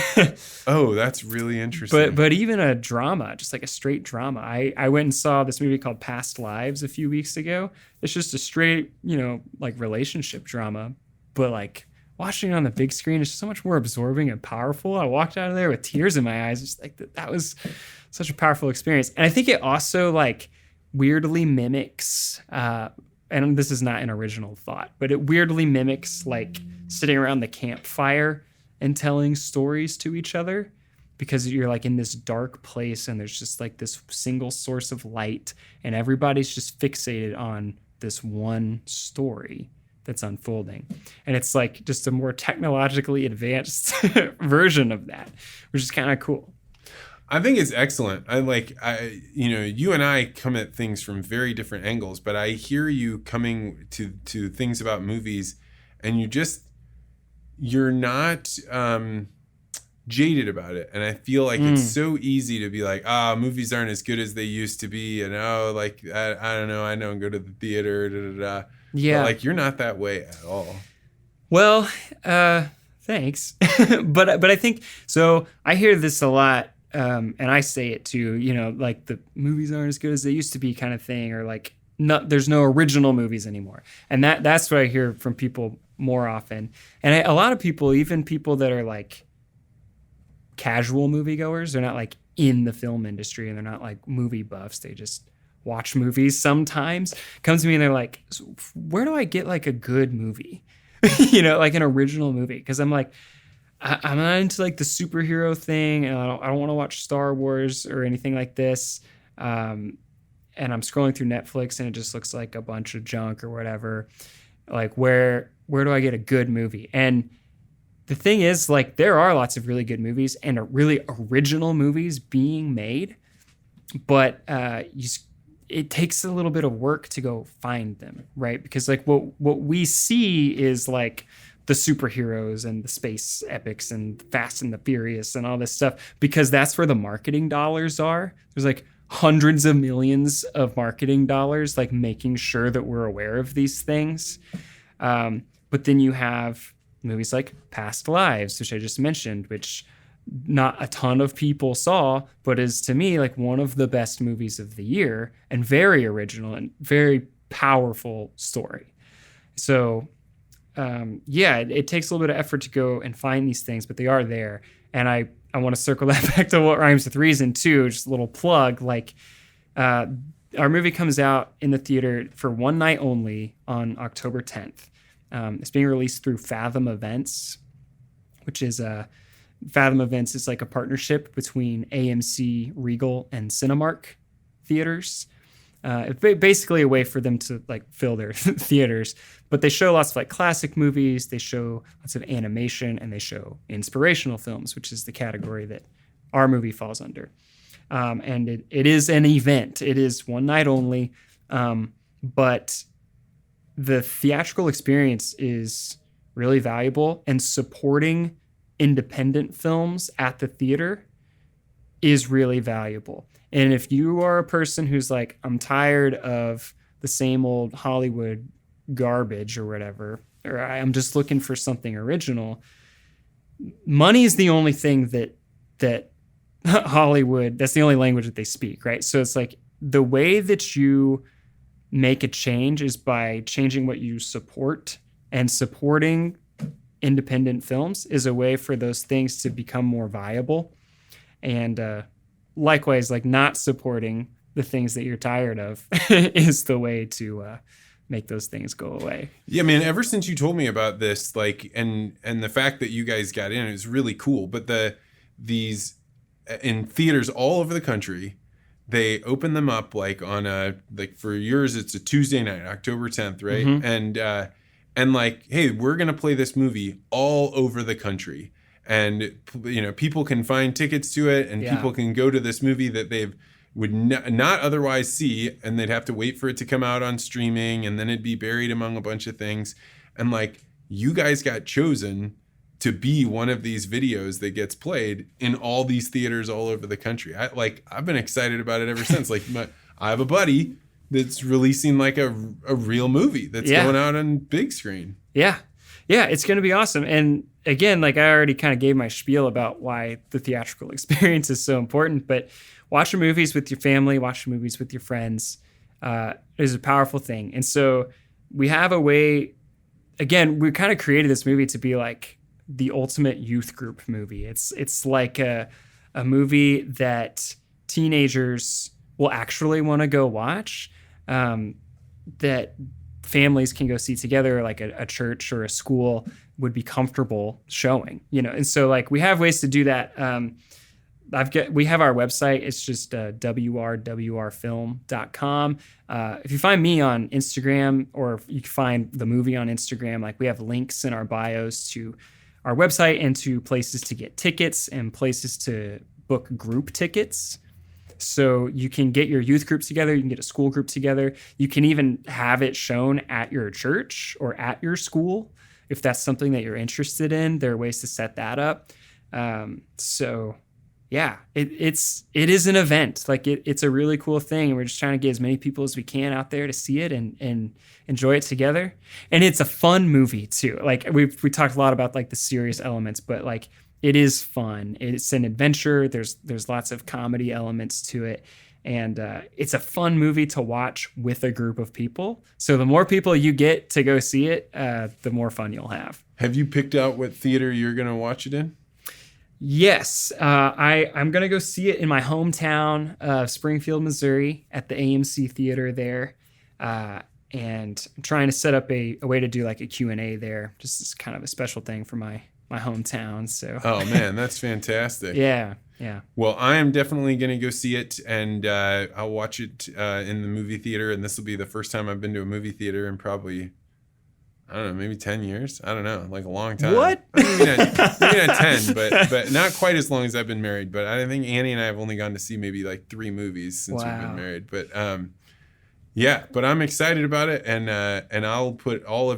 Oh, that's really interesting. But even a drama, just like a straight drama. I went and saw this movie called Past Lives a few weeks ago. It's just a straight, like relationship drama. But like watching it on the big screen is so much more absorbing and powerful. I walked out of there with tears in my eyes. Just like that was such a powerful experience. And I think it also like weirdly mimics, and this is not an original thought, but it weirdly mimics like sitting around the campfire and telling stories to each other, because you're like in this dark place and there's just like this single source of light and everybody's just fixated on this one story that's unfolding. And it's like just a more technologically advanced version of that, which is kind of cool. I think it's excellent. You and I come at things from very different angles, but I hear you coming to things about movies, and you're not jaded about it. And I feel like it's so easy to be like, movies aren't as good as they used to be. And I don't know, I don't go to the theater. Yeah. But like, you're not that way at all. Well, thanks. but I think, so I hear this a lot. And I say it too, like the movies aren't as good as they used to be kind of thing, or like there's no original movies anymore. And that's what I hear from people more often. And a lot of people, even people that are like casual moviegoers, they're not like in the film industry and they're not like movie buffs. They just watch movies sometimes, come to me and they're like, so where do I get like a good movie? Like an original movie? Because I'm like, I'm not into like the superhero thing, and I don't want to watch Star Wars or anything like this. And I'm scrolling through Netflix and it just looks like a bunch of junk or whatever. Like where do I get a good movie? And the thing is, like, there are lots of really good movies and really original movies being made, but it takes a little bit of work to go find them, right? Because like what we see is like the superheroes and the space epics and Fast and the Furious and all this stuff, because that's where the marketing dollars are. There's like hundreds of millions of marketing dollars, like making sure that we're aware of these things. But then you have movies like Past Lives, which I just mentioned, which not a ton of people saw, but is to me like one of the best movies of the year, and very original and very powerful story. So it takes a little bit of effort to go and find these things, but they are there. And I want to circle that back to What Rhymes with Reason too, just a little plug. Like Our movie comes out in the theater for one night only on October 10th. It's being released through Fathom Events, which is Fathom Events is like a partnership between AMC, Regal, and Cinemark theaters. It's basically a way for them to like fill their theaters, but they show lots of like classic movies, they show lots of animation, and they show inspirational films, which is the category that our movie falls under. And it is an event. It is one night only, but the theatrical experience is really valuable, and supporting independent films at the theater is really valuable. And if you are a person who's like, I'm tired of the same old Hollywood garbage or whatever, or I'm just looking for something original, money is the only thing that Hollywood, that's the only language that they speak, right? So it's like the way that you make a change is by changing what you support, and supporting independent films is a way for those things to become more viable. And likewise, like not supporting the things that you're tired of is the way to make those things go away. Yeah, man, ever since you told me about this, like, and the fact that you guys got in, it was really cool. But these in theaters all over the country, they open them up like on like for yours, it's a Tuesday night, October 10th, right? Mm-hmm. And like, hey, we're going to play this movie all over the country. And, you know, people can find tickets to it, and people can go to this movie that would not otherwise see, and they'd have to wait for it to come out on streaming, and then it'd be buried among a bunch of things. And like, you guys got chosen to be one of these videos that gets played in all these theaters all over the country. I've been excited about it ever since. Like, I have a buddy that's releasing like a real movie that's going out on big screen. Yeah, it's going to be awesome. And again, like I already kind of gave my spiel about why the theatrical experience is so important, but watching movies with your family, watching movies with your friends is a powerful thing. And so we have a way, again, we kind of created this movie to be like the ultimate youth group movie. It's like a movie that teenagers will actually want to go watch, that families can go see together, like a church or a school would be comfortable showing, you know. And so like we have ways to do that. We have our website. It's just wrwrfilm.com. If you find me on Instagram, or if you can find the movie on Instagram, like we have links in our bios to our website and to places to get tickets and places to book group tickets. So you can get your youth groups together. You can get a school group together. You can even have it shown at your church or at your school. If that's something that you're interested in, there are ways to set that up. So yeah, it is an event. Like it's a really cool thing. And we're just trying to get as many people as we can out there to see it and enjoy it together. And it's a fun movie too. Like we talked a lot about like the serious elements, but like it is fun. It's an adventure. There's lots of comedy elements to it. And it's a fun movie to watch with a group of people. So the more people you get to go see it, the more fun you'll have. Have you picked out what theater you're going to watch it in? Yes. I'm going to go see it in my hometown of Springfield, Missouri, at the AMC Theater there. And I'm trying to set up a way to do like a Q&A there. Just as kind of a special thing for my hometown. So. Oh man, that's fantastic. Yeah. Well, I am definitely going to go see it, and I'll watch it in the movie theater. And this will be the first time I've been to a movie theater in probably, I don't know, maybe 10 years. I don't know, like a long time. What? Maybe not 10, but not quite as long as I've been married. But I think Annie and I have only gone to see maybe like 3 movies since we've been married. But yeah, but I'm excited about it, and I'll put I'll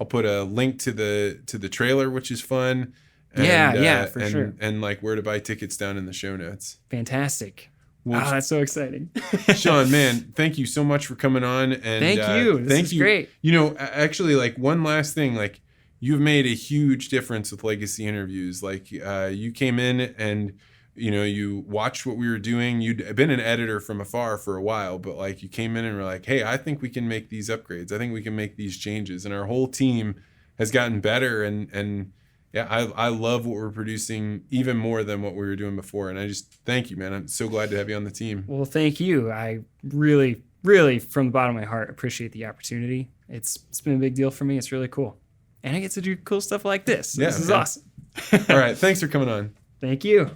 put a link to the trailer, which is fun. And, for sure. And like where to buy tickets down in the show notes. Fantastic. Wow, that's so exciting. Sean, man, thank you so much for coming on. And thank you. This is great. You know, actually, like one last thing, like you've made a huge difference with Legacy Interviews. Like you came in and, you know, you watched what we were doing. You'd been an editor from afar for a while, but like you came in and were like, hey, I think we can make these upgrades. I think we can make these changes. And our whole team has gotten better and Yeah, I love what we're producing even more than what we were doing before. And I just thank you, man. I'm so glad to have you on the team. Well, thank you. I really, really, from the bottom of my heart, appreciate the opportunity. It's been a big deal for me. It's really cool. And I get to do cool stuff like this. So this is awesome. All right. Thanks for coming on. Thank you.